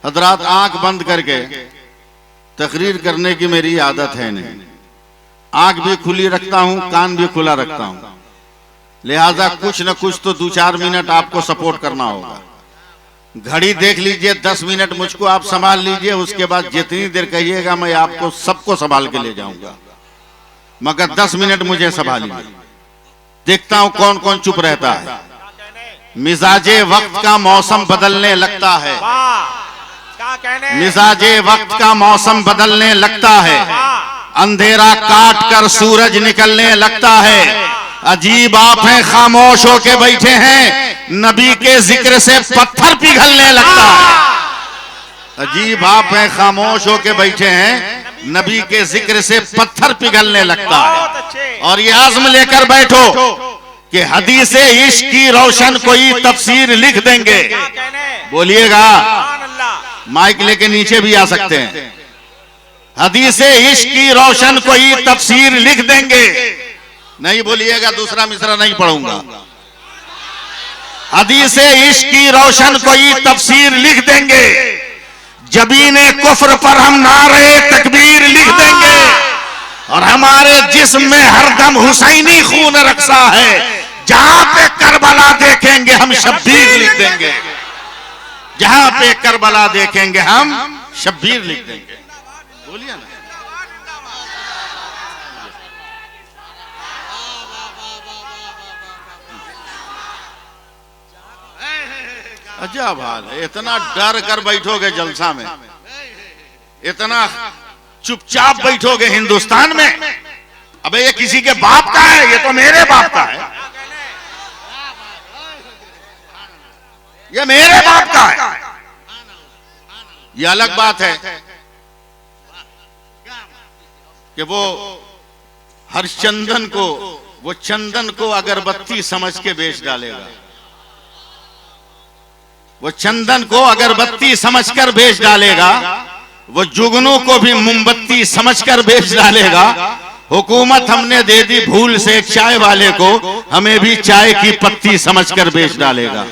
हजरात आंख बंद करके तकरीर करने की मेरी आदत है नहीं, आंख भी खुली रखता हूं, कान भी खुला रखता हूं, लिहाजा कुछ न कुछ तो 2-4 मिनट आपको सपोर्ट करना होगा। घड़ी देख लीजिए, 10 मिनट मुझको आप संभाल लीजिए, उसके बाद जितनी देर कहिएगा मैं आपको सबको संभाल के ले जाऊंगा, मगर 10 मिनट मुझे संभालिए। देखता हूं कौन कौन चुप रहता है। मिजाजे वक्त का मौसम बदलने लगता है, मिजाजे वक्त का मौसम बदलने लगता है, अंधेरा काट कर सूरज निकलने लगता है। अजीब आप हैं, खामोश होके बैठे हैं, नबी के जिक्र से पत्थर पिघलने लगता है। अजीब आप हैं, खामोश होके बैठे हैं, नबी के जिक्र से पत्थर पिघलने लगता है। और ये आज़म लेकर बैठो कि हदीसे इश्क की रोशन कोई तफसीर लिख देंगे। बोलिएगा, माइक लेके नीचे भी आ सकते हैं। हदीसे इश्क की रोशन कोई तफसीर लिख देंगे। नहीं बोलिएगा, दूसरा मिसरा नहीं पढ़ूंगा। हदीसे इश्क की रोशन कोई तफसीर लिख देंगे, जबीने कुफ्र पर हम नारे तकबीर लिख देंगे, और हमारे जिस्म में हरदम हुसैनी खून रक्सा है, जहां पे करबला देखेंगे हम शब्बीर लिख देंगे, जहां पे करबला देखेंगे हम शब्बीर लिख देंगे। बोलिए ना। अजब हाल है, इतना डर कर बैठोगे जलसा में, इतना चुपचाप बैठोगे हिंदुस्तान में। अबे ये किसी के बाप का है, ये तो मेरे बाप का है, ये मेरे बाप का है। ये अलग बात है कि वो हरचंदन को, वो चंदन को अगरबत्ती समझ के बेच डालेगा, वो चंदन को अगरबत्ती समझकर बेच डालेगा, वो जुगनू को भी मोमबत्ती समझकर बेच डालेगा। हुकूमत हमने दे दी भूल से एक चाय वाले को, हमें भी चाय की पत्ती समझकर बेच डालेगा,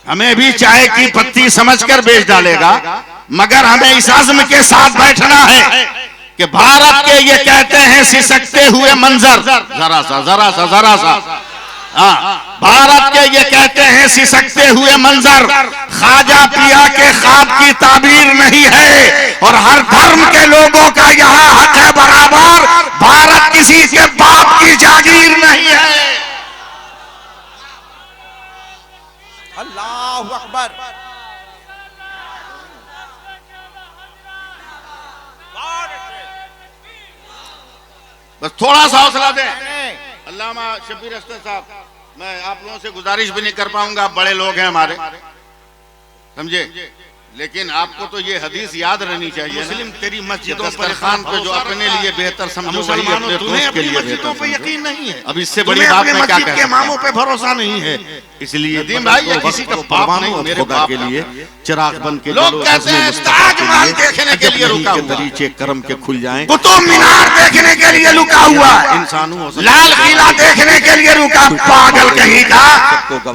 हमें भी चाय की पत्ती समझकर बेच डालेगा। मगर हमें इस आज़म के साथ बैठना है कि भारत के ये कहते हैं सिसकते हुए मंजर, जरा सा जरा सा जरा सा, भारत के ये कहते हैं सिसकते हुए मंजर, ख्वाजा पिया के ख्वाब की ताबीर नहीं है, और हर धर्म के लोगों का यहाँ हक है बराबर, भारत किसी के बाप की जागीर नहीं है। अल्लाहु अकबर। बस थोड़ा सा हौसला दें। अल्लामा शब्बीर अख्तर साहब, मैं आप लोगों से गुजारिश भी नहीं कर पाऊंगा, आप बड़े लोग हैं हमारे, समझे, लेकिन आपको तो ये हदीस याद रहनी चाहिए। मुस्लिम तेरी मस्जिदों पर खान पे जो अपने लिए बेहतर समझो, मुसलमानों तुम्हें अपनी मस्जिदों पे यकीन नहीं है। अब इससे बड़ी बात मैं क्या कहूं, इमामों पे भरोसा नहीं है, इसलिए भाई ये किसी का बाप नहीं, मेरे बाप के लिए चिराग बन के लोग कहते हैं ताजमहल देखने के लिए रुका हुआ, दरीचे करम के खुल जाएं, कुतुब मीनार देखने के लिए रुका हुआ, इंसानों लाल किला देखने के लिए रुका, पागल कहीं का।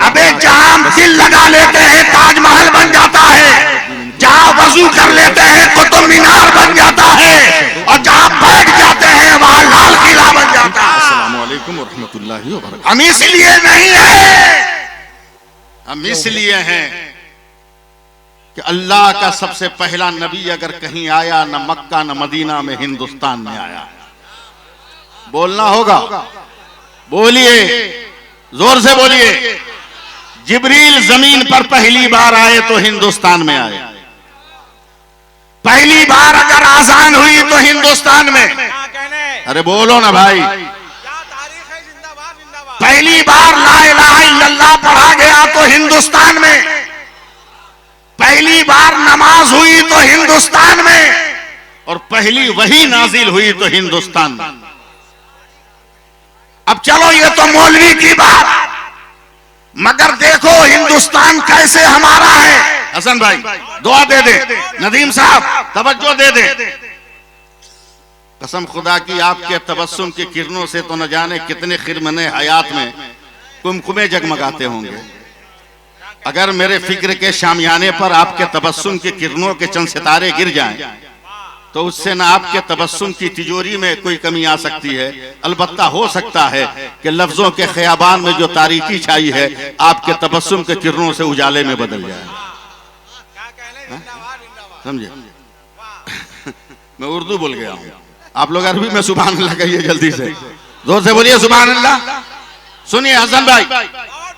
अबे जहां दिल लगा लेते हैं ताजमहल बन जाता है, जहां वजू कर लेते हैं कुतुब मीनार बन जाता है, और जहां बैठ जाते हैं वहां लाल किला बन जाता है। अस्सलामु अलैकुम वरहमतुल्लाहि वबरकातुहू। हम इसलिए नहीं है, हम इसलिए हैं कि अल्लाह का सबसे पहला नबी अगर कहीं आया, न मक्का न मदीना में, हिंदुस्तान में आया। बोलना होगा, बोलिए, जोर से बोलिए। जिब्रील जमीन पर पहली बार आए तो हिंदुस्तान में आए, पहली बार अगर आजान हुई तो हिंदुस्तान में। अरे बोलो ना भाई। पहली बार ला इलाहा इल्लल्लाह पढ़ा गया तो हिंदुस्तान में, पहली बार नमाज हुई तो हिंदुस्तान में, और पहली वही नाजिल हुई तो हिंदुस्तान में। अब चलो ये तो मौलवी की बात, मगर देखो हिंदुस्तान कैसे हमारा है। हसन भाई दुआ दे दे, नदीम साहब तवज्जो दे दे। कसम खुदा की आपके तबस्सुम की किरणों से तो न जाने कितने खिरमने हयात में कुमकुमे जगमगाते होंगे। अगर मेरे फिक्र के शामियाने पर आपके तबस्सुम की किरणों के चंद सितारे गिर जाएं, तो उससे न आपके तबस्सुम की तिजोरी में कोई कमी आ सकती है, अलबत्ता हो सकता है कि लफ्जों के खयाबान में जो तारीकी छाई है आपके तबस्सुम के किरणों से उजाले में बदल जाए। समझे? मैं उर्दू बोल गया हूं, आप लोग अरबी में सुभान अल्लाह कहिए जल्दी से, जोर से बोलिए सुभान अल्लाह। सुनिए हसन भाई,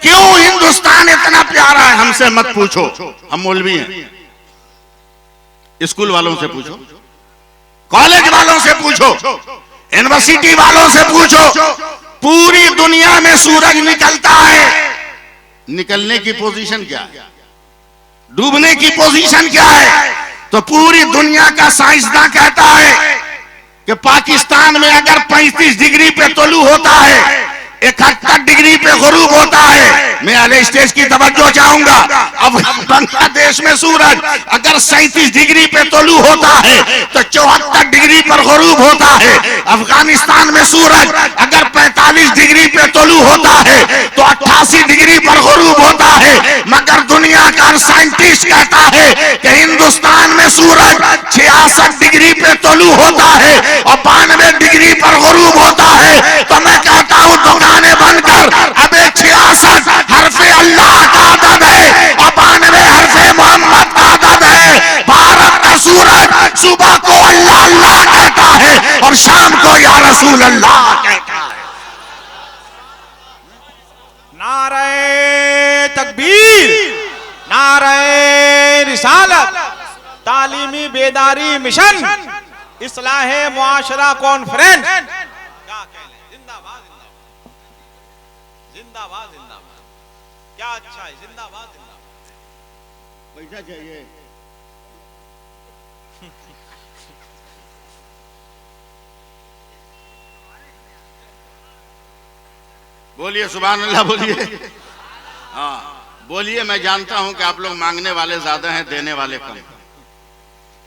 क्यों हिंदुस्तान इतना प्यारा है हमसे मत पूछो, हम मौलवी हैं। स्कूल वालों से पूछो, कॉलेज वालों से पूछो, यूनिवर्सिटी वालों से पूछो, पूरी दुनिया में सूरज निकलता है, निकलने की पोजीशन क्या है, डूबने की पोजीशन क्या है? तो पूरी दुनिया का साइंसदान कहता है कि पाकिस्तान में अगर 35 डिग्री पे तोलू होता है, 71 डिग्री पे गुरूब होता है। मैं अले स्टेज की तवज्जो चाहूंगा। अब बांग्लादेश में सूरज अगर 37 डिग्री पे तोलू होता है तो 74 डिग्री पर गुरूब होता है। अफगानिस्तान में सूरज अगर 45 डिग्री पे तोलू होता है तो 88 डिग्री पर गुरूब होता है। मगर दुनिया का साइंटिस्ट कहता है कि हिंदुस्तान में सूरज 66 डिग्री पे तोलू होता है और 92 डिग्री पर गुरूब होता है। तो मैं कहता हूं दुकानें बनकर अब 66 हरफे अल्लाह का अदद है और 92 हरफे मोहम्मद का अदद है। भारत का सूरज सुबह को अल्लाह अल्लाह कहता है और शाम को या रसूल अल्लाह कहता है। नारे तकबीर, नारे रिसालत, तालीमी बेदारी मिशन, इस्लाहे मुआशरा कॉन्फ्रेंस, क्या कहने, जिंदाबाद जिंदाबाद जिंदाबाद जिंदाबाद। क्या अच्छा है, जिंदाबाद जिंदाबाद। पैसा चाहिए? बोलिए सुभान अल्लाह, बोलिए। हाँ बोलिए। मैं जानता हूं कि आप लोग मांगने वाले ज्यादा हैं, देने वाले कम।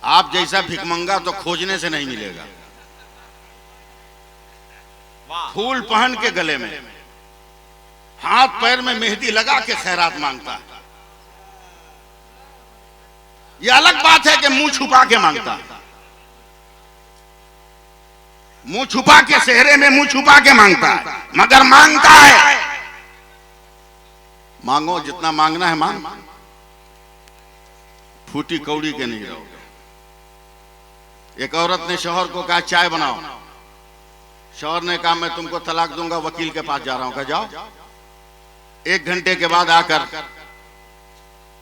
आप जैसा भिखमंगा तो खोजने से नहीं मिलेगा। फूल पहन के गले में, हाथ पैर में मेहंदी लगा के खैरात मांगता है। यह अलग बात है कि मुंह छुपा के मांगता है, मुंह छुपा के, सेहरे में मुंह छुपा के मांगता है, मगर मांगता है। मांगो जितना मांगना है मांग, फूटी कौड़ी के नहीं रहोगे। एक औरत ने शौहर को कहा चाय बनाओ। शौहर ने कहा मैं तुमको तलाक दूंगा, वकील के पास जा रहा हूं। कहा जाओ। 1 घंटे के बाद आकर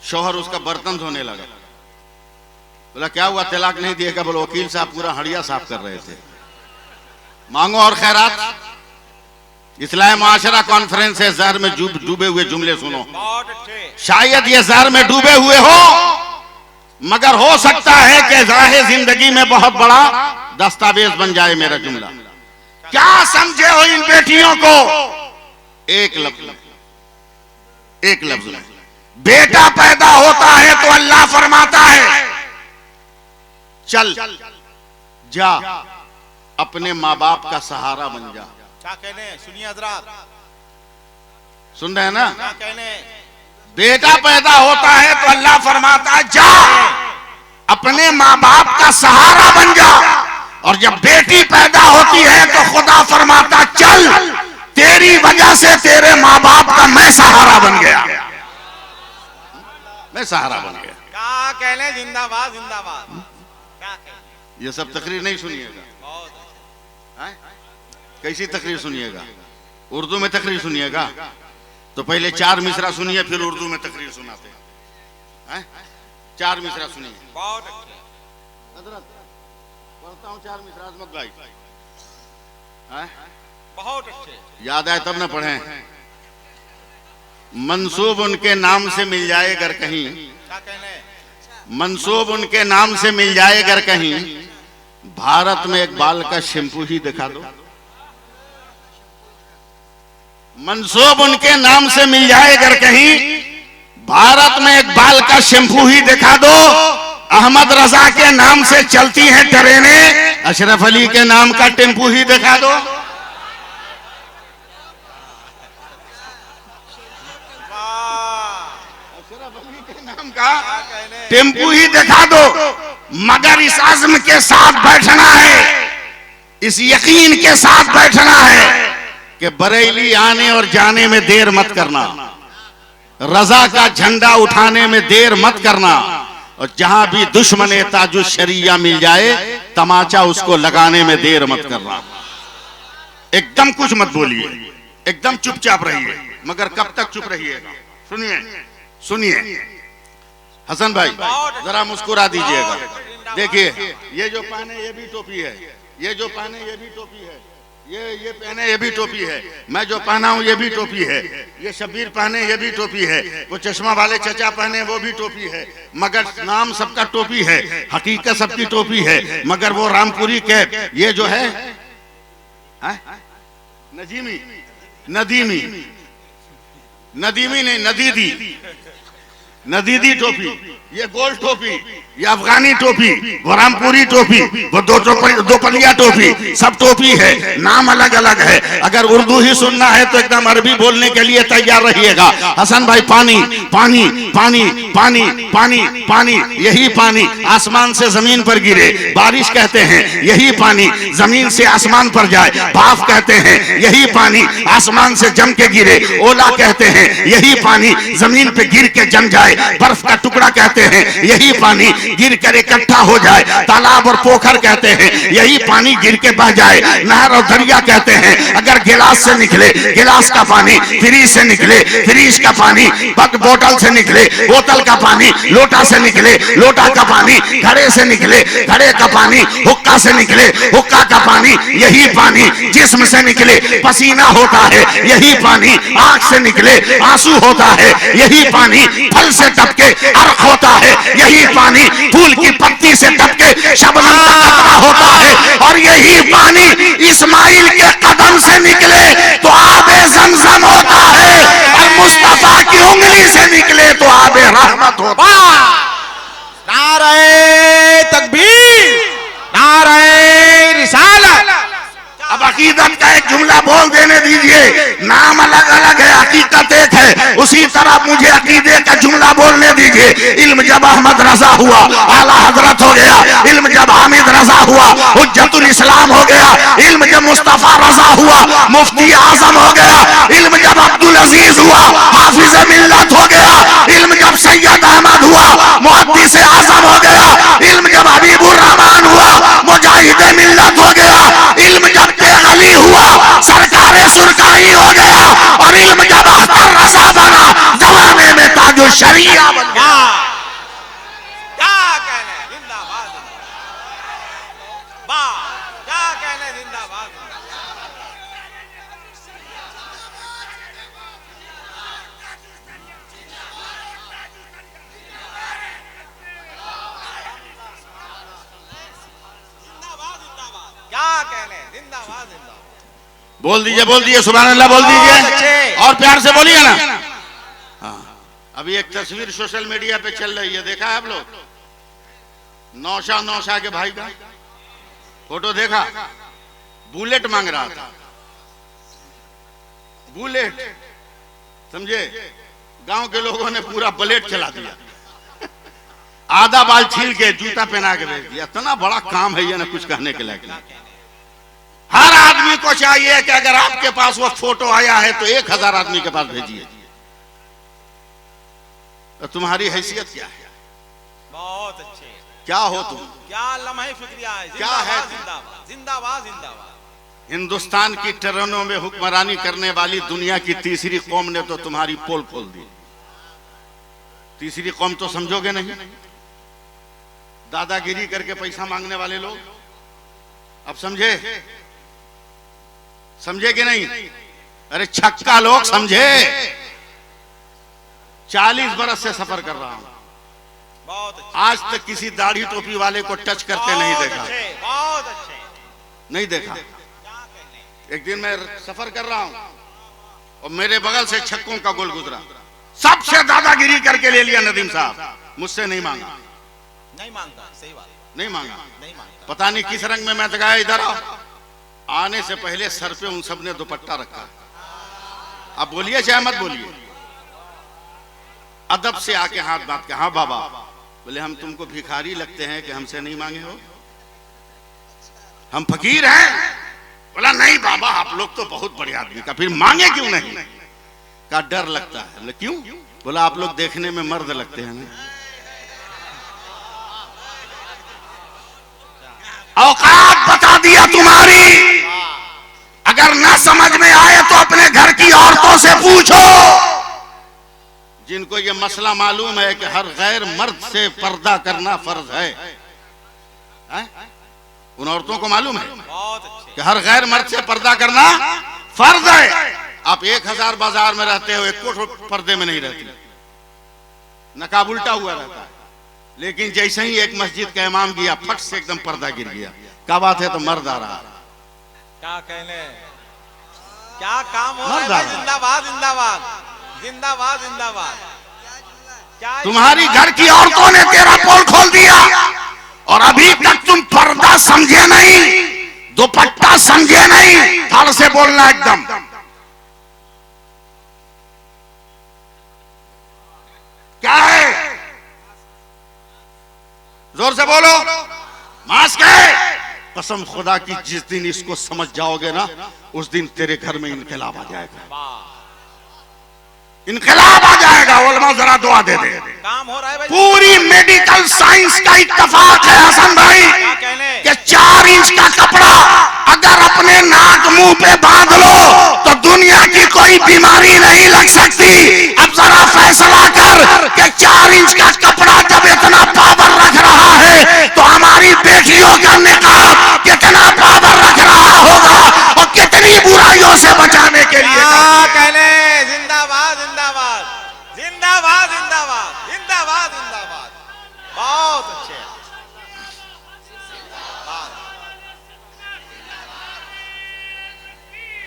शौहर उसका बर्तन धोने लगा। बोला क्या हुआ, तलाक नहीं दिएगा? बोलो वकील साहब पूरा हड़िया साफ कर रहे थे। मांगो और खैरात। इस्लाह मुआशरा कॉन्फ्रेंस है, जहर में डूबे हुए जुमले सुनो। शायद ये जहर में डूबे हुए हो, मगर हो सकता है कि राह जिंदगी में बहुत बड़ा दस्तावेज बन जाए मेरा जुमला। क्या समझे हो इन बेटियों को? एक लफ्ज में बेटा पैदा होता है तो अल्लाह फरमाता है चल जा, अपने माँ बाप का सहारा बन जा। क्या कहने, सुनिए हजरात, सुन रहे हैं ना? क्या कहने, बेटा पैदा होता है तो अल्लाह फरमाता है जा, अपने माँ बाप का सहारा बन जा। और जब बेटी पैदा होती है तो खुदा फरमाता चल, तेरी वजह से तेरे माँ बाप का मैं सहारा बन गया, मैं सहारा बन गया। क्या कहने, जिंदाबाद जिंदाबाद। क्या कहने, ये सब तकरीर नहीं सुनिएगा। कैसी तकरीर सुनिएगा? उर्दू में तकरीर सुनिएगा तो पहले 4 मिसरा सुनिए, फिर उर्दू में तकरीर सुनाते हैं। 4 मिसरा सुनिए। बहुत अच्छे हजरत पढ़ता हूँ 4 मिसरा, अजमत भाई। बहुत अच्छे, याद आए तब न पढ़े। मंसूब उनके नाम से मिल जाए अगर कहीं, क्या कहने, मंसूब उनके नाम से मिल जाए अगर कहीं, भारत में एक बाल का शैम्पू ही दिखा दो। मंसूब उनके नाम से मिल जाए अगर कहीं, भारत में एक बाल का शैम्पू ही दिखा दो। अहमद रजा के नाम से चलती हैं ट्रेनें, अशरफ अली के नाम का टेम्पू ही दिखा दो। कहा टेम्पू ही दिखा दो, मगर इस आज़म के साथ बैठना है, इस यकीन के साथ बैठना है कि बरेली आने और जाने में देर मत करना, रजा का झंडा उठाने में देर मत करना, और जहां भी दुश्मन ताजुश शरिया मिल जाए तमाचा उसको लगाने में देर मत करना। एकदम कुछ मत बोलिए, एकदम चुपचाप रहिए, मगर कब तक चुप रहिएगा? सुनिए सुनिए हसन भाई, जरा मुस्कुरा दीजिएगा। देखिए ये जो पहने ये भी टोपी है, ये जो पहने ये भी टोपी है, ये पहने ये भी टोपी है, मैं जो पहना हूं ये भी टोपी है, ये शब्बीर पहने ये भी टोपी है, वो चश्मा वाले चचा पहने वो भी टोपी है, मगर नाम सबका टोपी है, हकीकत सबकी टोपी है, मगर वो रामपुरी कैप, ये जो है नजीमी नदीमी नदीमी नहीं नदीदी नदीदी टोपी, ये गोल टोपी, ये अफगानी टोपी, वो रामपुरी टोपी, वो दो पलिया टोपी, सब टोपी है, नाम अलग अलग है। अगर उर्दू ही सुनना है तो एकदम अरबी बोलने के लिए तैयार रहिएगा। हसन भाई पानी पानी पानी पानी पानी पानी, यही पानी आसमान से जमीन पर गिरे बारिश कहते हैं, यही पानी जमीन से आसमान पर जाए भाप कहते हैं, यही पानी आसमान से जम के गिरे ओला कहते हैं, यही पानी जमीन पे गिर के जम जाए बर्फ का टुकड़ा कहते हैं, यही पानी गिर कर इकट्ठा हो जाए तालाब और पोखर कहते हैं, यही पानी गिर के बह जाए नहर और दरिया कहते हैं। अगर गिलास से निकले गिलास का पानी, फ्रीज से निकले फ्रीज का पानी, बोतल से निकले बोतल का पानी, लोटा से निकले लोटा का पानी, घड़े से निकले घड़े का पानी, हुक्का से निकले हुक्का का पानी, यही पानी जिस्म से निकले पसीना होता है, यही पानी आंख से निकले आंसू होता है, यही पानी फल से टपके अर्क होता है, यही पानी फूल की पत्ती से टपके शबनम का कतरा होता है, और यही पानी इस्माइल के कदम से निकले तो आबे ज़मज़म होता है, और मुस्तफा की उंगली से निकले तो आबे रहमत होता है। नारे तकबीर, नारे रिसालत। अब अकीदत का एक जुमला बोल देने दीजिए, नाम अलग अलग है हकीकत एक है, उसी तरह मुझे अकीदे का जुमला बोलने दीजिए। इल्म जब अहमद रजा हुआ आला हजरत हो गया, इल्म जब हामिद रजा हुआ हुज्जतुल इस्लाम हो गया, इल्म जब मुस्तफा रजा हुआ मुफ्ती आजम हो गया, इल्म जब अब्दुल अजीज हुआ हाफिज मिल्लत हो गया, इल्म जब सैयद अहमद हुआ मुहद्दिस आजम हो गया, इल्म जब हबीबुर रहमान हुआ मुजाहिद मिल्लत हो गया, इल्म जब अली हुआ सरकारे सुरकारी हो गया, और इल्म जब अख्तर रजा बना जमाने में ताजुश शरिया बन गया। क्या कहने जिंदाबाद, वाह क्या कहने जिंदाबाद। क्या कहने जिंदाबाद जिंदाबाद। बोल दीजिए सुभान अल्लाह बोल दीजिए, और प्यार से बोलिए ना। हाँ, अभी एक तस्वीर सोशल मीडिया पे चल रही है, देखा है आप लोग? नौशा के भाई का फोटो देखा, बुलेट मांग रहा था, बुलेट, समझे? गांव के लोगों ने पूरा बुलेट चला दिया, आधा बाल छील के जूता पहना के भेज दिया। इतना बड़ा काम है ये ना कुछ कहने के लायक नहीं। हर आदमी को चाहिए कि अगर आपके पास वो फोटो आया है तो 1000 आदमी के पास भेजिए। तो तुम्हारी हैसियत क्या है? बहुत अच्छे। क्या हो तुम? क्या लम्हे फिक्रिया है? क्या है? जिंदाबाद जिंदाबाद जिंदाबाद। हिंदुस्तान की ट्रेनों में हुक्मरानी करने वाली दुनिया की तीसरी कौम ने तो तुम्हारी पोल खोल दी। तीसरी कौम तो समझोगे नहीं, दादागिरी करके पैसा मांगने वाले लोग। अब समझे? समझे कि नहीं? अरे छक्का लोग समझे। 40 बरस से सफर कर रहा हूं, बहुत अच्छे, आज तक किसी दाढ़ी टोपी वाले को टच करते नहीं देखा। बहुत अच्छे। नहीं देखा। एक दिन मैं सफर कर रहा हूं और मेरे बगल से छक्कों का गोल गुजरा, सबसे दादागिरी करके ले लिया नदीम साहब, मुझसे नहीं मांगा। नहीं मांगता, सही बात, नहीं मांगा। नहीं मांगता। पता नहीं किस रंग में मैं गया, इधर आओ। आने से पहले सर पे उन सब ने दुपट्टा रखा। आप बोलिए चाहे मत बोलिए, अदब से आके हाथ बात के, हाँ बाबा, बोले हम तुमको भिखारी लगते हैं कि हमसे नहीं मांगे हो? हम फकीर हैं? बोला नहीं बाबा, आप लोग तो बहुत बड़े आदमी का, फिर मांगे क्यों नहीं? का डर लगता है। बोले क्यों? बोला आप लोग देखने में मर्द लगते हैं ना। औकात बता दिया तुम्हारी। अगर ना समझ में आए तो अपने घर की औरतों से पूछो, जिनको ये मसला मालूम है कि हर गैर मर्द से पर्दा करना फर्ज है। उन औरतों को मालूम है कि हर गैर मर्द से पर्दा करना फर्ज है। आप 1000 बाजार में रहते हो, एक पर्दे में नहीं रहती, नकाब उल्टा हुआ रहता है। लेकिन जैसे ही एक मस्जिद का इमाम गया, फट से एकदम पर्दा गिर गया। क्या बात है? तो मर्द आ रहा। क्या कहने, क्या काम हो रहा है? जिंदाबाद जिंदाबाद जिंदाबाद जिंदाबाद। क्या तुम्हारी घर की औरतों ने तेरा पोल खोल दिया और अभी तक तुम पर्दा समझे नहीं, दुपट्टा समझे नहीं। धड़ से बोलना एकदम। क्या है? जोर से बोलो। मास्क है। कसम खुदा की, जिस दिन इसको समझ जाओगे ना, उस दिन तेरे घर में इनकलाब आ जाएगा। इनकलाब आ जाएगा। उलमा जरा दुआ दे दे। काम हो रहा है भाई। पूरी मेडिकल साइंस का इत्तेफाक है हसन भाई कि 4 इंच का कपड़ा अगर अपने नाक मुंह पे बांध लो तो दुनिया की कोई बीमारी नहीं लग सकती। अब जरा फैसला कर कि 4 इंच का कपड़ा जब इतना पावर रख रहा है तो हमारी बेटियों का निकाब कितना पावर रख रहा होगा और कितनी बुराइयों से बचाने के लिए। कहने जिंदाबाद जिंदाबाद जिंदाबाद जिंदाबाद जिंदाबाद जिंदाबाद। बहुत अच्छे।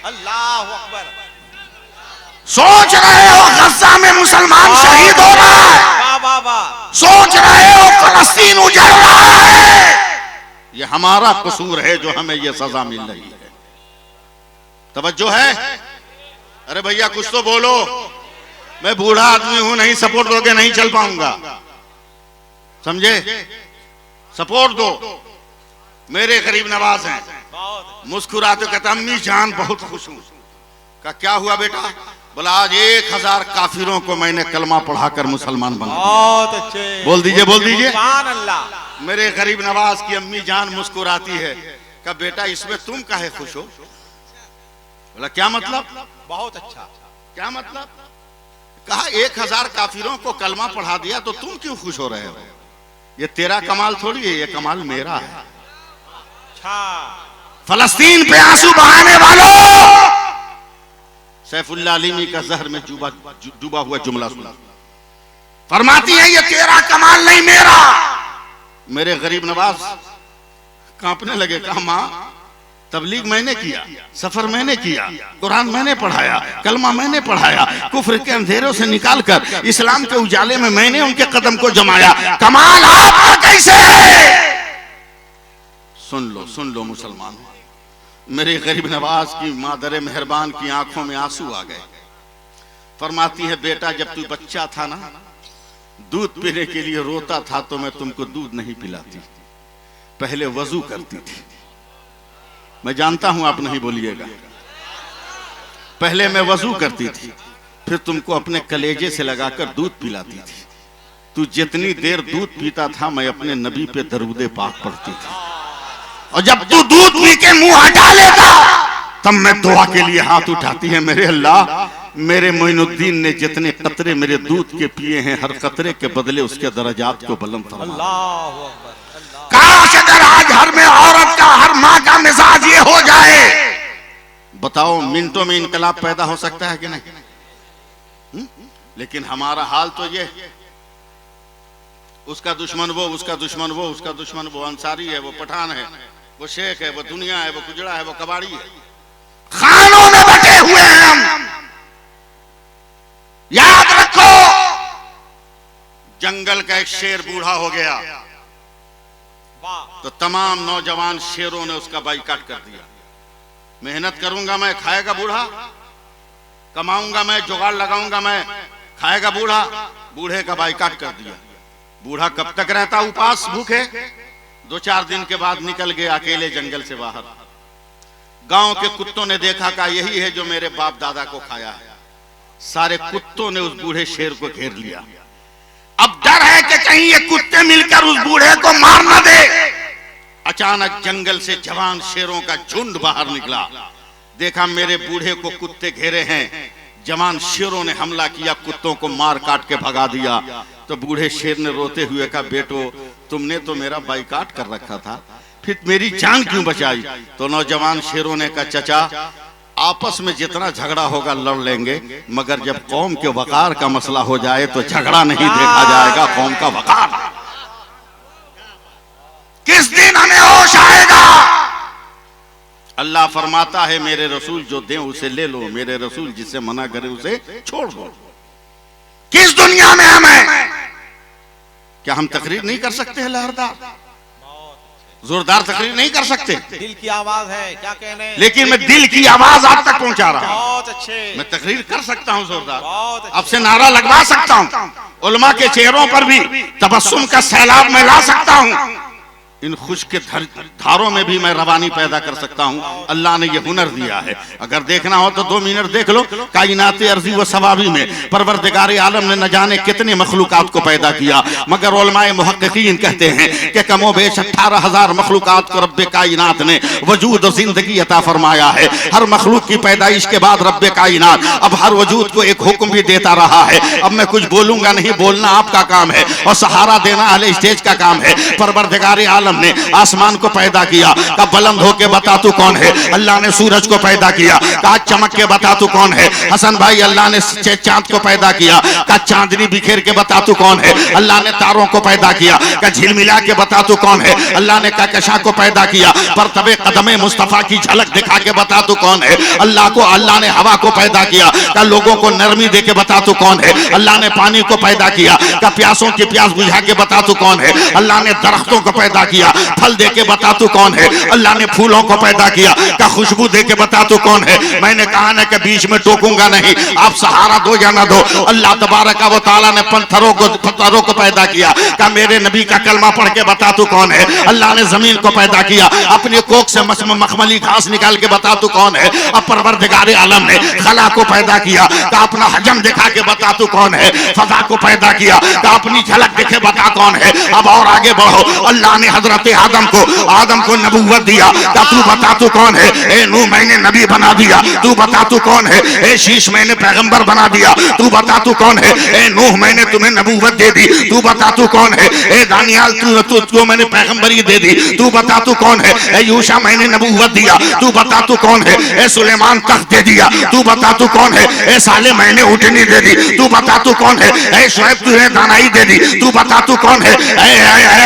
अल्लाह अकबर। सोच रहे हो गजा में मुसलमान शहीद हो रहा है? वाह वाह वाह। सोच रहे हो फलस्तीन उजड़ रहा है? ये हमारा कसूर है जो हमें ये सजा मिल रही है। तवज्जो है? अरे भैया कुछ तो बोलो। मैं बूढ़ा आदमी हूं, नहीं सपोर्ट दोगे नहीं चल पाऊंगा, समझे? सपोर्ट दो। मेरे गरीब नवाज हैं, मुस्कुराते कहते अम्मी जान बहुत खुश हूं। का क्या हुआ बेटा? बोला आज 1000 काफिरों को मैंने कलमा पढ़ाकर मुसलमान बना दिया। बहुत अच्छे। बोल दीजिए बोल दीजिए। सुभान अल्लाह। मेरे गरीब नवाज की अम्मी जान मुस्कुराती है। का बेटा इसमें तुम काहे खुश हो? बोला क्या मतलब? बहुत अच्छा। क्या मतलब? कहा 1000 काफिरों को कलमा पढ़ा दिया तो तुम क्यों खुश हो रहे हो? ये तेरा कमाल थोड़ी है, ये कमाल मेरा है। अच्छा। फलस्तीन पे आंसू बहाने वालों, सैफुल्लाह अलीमी का जहर में डूबा हुआ जुमला सुना। फरमाती है ये तेरा कमाल नहीं मेरा। मेरे गरीब नवाज कांपने लगे। कहा मां, तबलीग मैंने किया, सफर मैंने किया, कुरान मैंने पढ़ाया, कलमा मैंने पढ़ाया, कुफ्र के अंधेरों से निकालकर इस्लाम के उजाले में मैंने उनके कदम को जमाया। कमाल आपका कैसे है? सुन लो मुसलमान। मेरे गरीब नवाज की मादर मेहरबान की आंखों में आंसू आ गए। फरमाती है बेटा जब तू बच्चा था ना, दूध पीने के लिए रोता था तो मैं तुमको दूध नहीं पिलाती, पहले वजू करती थी। मैं जानता हूं आप नहीं बोलिएगा। पहले मैं वजू करती थी, फिर तुमको अपने कलेजे से लगाकर दूध पिलाती थी। तू जितनी देर दूध पीता था मैं अपने नबी पे दरूदे पाक पढ़ती थी, और जब तू दूध पी के मुंह हटा लेता तब मैं दुआ के लिए हाथ उठाती है। मेरे अल्लाह, मेरे मोइनुद्दीन ने जितने कतरे मेरे दूध के पिए हैं, हर कतरे के बदले उसके दर्जात को बुलंद फरमा। अल्लाह अकबर। काश अगर आज हर में औरत का, हर माँ का मिजाज ये हो जाए। बताओ मिनटों में इनकलाब पैदा हो सकता है कि नहीं? लेकिन हमारा हाल तो ये, उसका दुश्मन वो, उसका दुश्मन वो, उसका दुश्मन वो, अंसारी है, वो पठान है, वो शेख है, वो दुनिया है, वो कुजड़ा है, वो कबाड़ी है। खानों में बटे हुए हैं हम। याद रखो, जंगल का एक शेर बूढ़ा हो गया तो तमाम नौजवान शेरों ने उसका बाइकाट कर दिया। मेहनत करूंगा मैं, खाएगा बूढ़ा, कमाऊंगा मैं, जुगाड़ लगाऊंगा मैं, खाएगा बूढ़ा, बूढ़े का बाइकाट कर दिया। बूढ़ा कब तक रहता उपास भूखे? 2-4 दिन के बाद निकल गए अकेले जंगल से बाहर। गांव के कुत्तों ने देखा कि यही है जो मेरे बाप दादा को खाया है। सारे कुत्तों ने उस बूढ़े शेर को घेर लिया। अब डर है कि कहीं ये कुत्ते मिलकर उस बूढ़े को मार न दे। अचानक जंगल से जवान शेरों का झुंड बाहर निकला। देखा मेरे बूढ़े को कुत्ते घेरे हैं। जवान शेरों ने हमला किया, कुत्तों को मार काट के भगा दिया। तो बूढ़े शेर ने रोते हुए कहा, बेटो तुमने तो मेरा बाइकाट कर रखा था, फिर मेरी जान क्यों बचाई? तो नौजवान शेरों ने कहा, चचा आपस में जितना झगड़ा होगा लड़ लेंगे, मगर जब कौम के वकार का मसला हो जाए तो झगड़ा नहीं देखा जाएगा, कौम का वकार। किस दिन हमें होश आएगा? अल्लाह फरमाता है मेरे रसूल जो दे उसे ले लो, मेरे रसूल जिसे मना करे उसे छोड़ दो। किस दुनिया में हमें? क्या हम तकरीर नहीं कर सकते हैं लहरदार? जोरदार तकरीर नहीं कर सकते? दिल की आवाज है, क्या कहने, लेकिन मैं दिल की आवाज आप तक पहुंचा रहा हूं। बहुत अच्छे। मैं तकरीर कर सकता हूं जोरदार, बहुत अच्छे। अब से नारा लगवा सकता हूं, उलमा के चेहरों पर भी तबस्सुम का सैलाब में ला सकता हूं। इन खुश के धारों में भी मैं रवानी पैदा कर सकता हूं। अल्लाह ने ये हुनर दिया है। अगर देखना हो तो 2 मिनट देख लो। कायनात अर्ज़ी व सवाबी में परवरदिगार आलम ने न जाने कितने मखलूकात को पैदा किया, मगर उलमाए मुहक्किकीन कहते हैं कि कमो बेश 18,000 मखलूकात को रब्बे कायनात ने वजूद और जिंदगी अता फरमाया है। हर मखलूक की पैदाइश के बाद रब्बे कायनात अब हर वजूद को एक हुक्म भी देता रहा है। अब मैं कुछ बोलूंगा नहीं, बोलना आपका काम है और सहारा देना अहले स्टेज का काम है। परवरदिगार आलम ने आसमान को पैदा किया, का बुलंद होके बता तू कौन है। अल्लाह ने सूरज को पैदा किया, का चमक के बता तू कौन है। हसन भाई अल्लाह ने चांद को पैदा किया, का चांदनी बिखेर के बता तू कौन है। अल्लाह ने तारों को पैदा किया, का झिलमिला के बता तू कौन है। अल्लाह ने कहकशां को पैदा किया, परतबे कदमे मुस्तफा की झलक दिखा के बता तू कौन है। अल्लाह ने हवा को पैदा किया, का लोगों को नरमी दे के बता तू कौन है। अल्लाह ने पानी को पैदा किया, का प्यासों की प्यास बुझा के बता तू कौन है। अल्लाह ने दरख्तों को पैदा किया, फल दे के बता तू कौन है। अल्लाह ने फूलों को पैदा किया, का खुशबू दे के बता तू कौन है। मैंने कहा ना कि बीच में टोकूंगा नहीं, आप सहारा दो या ना दो। अल्लाह तबारक व तआला ने पत्थरों को पैदा किया, का मेरे नबी का कलमा पढ़ के बता तू कौन है। अल्लाह ने जमीन को पैदा किया, अपने कोख से मखमली घास निकाल के बता तू कौन है। अब परवरदिगार आलम ने खला को पैदा किया, का अपना हजम दिखा के बता तू कौन है। फजा को पैदा किया, का अपनी झलक दिखे बता कौन है। अब और आगे बढ़ो। अल्लाह ने हजरत आदम को नबूवत दिया, का तू बता तू कौन है। ए नूह मैंने नबी बना दिया, तू बता तू कौन है। ए शीश मैंने पैगंबर बना दिया, तू बता तू कौन है। ए नूह मैंने तुम्हें नबूवत दे दी, तू बता तू कौन है। ए दानियाल तू मैंने पैगंबरी दे दी, तू बता तू कौन है। ए यूशा मैंने नबूवत दिया, तू बता तू कौन है। ए सुलेमान तख्त दे दिया, तू बता तू कौन है। ए साले मैंने उठनी दे दी, तू बता तू कौन है। ए शुएब तुम्हें दानाई दे दी, तू बता तू कौन है।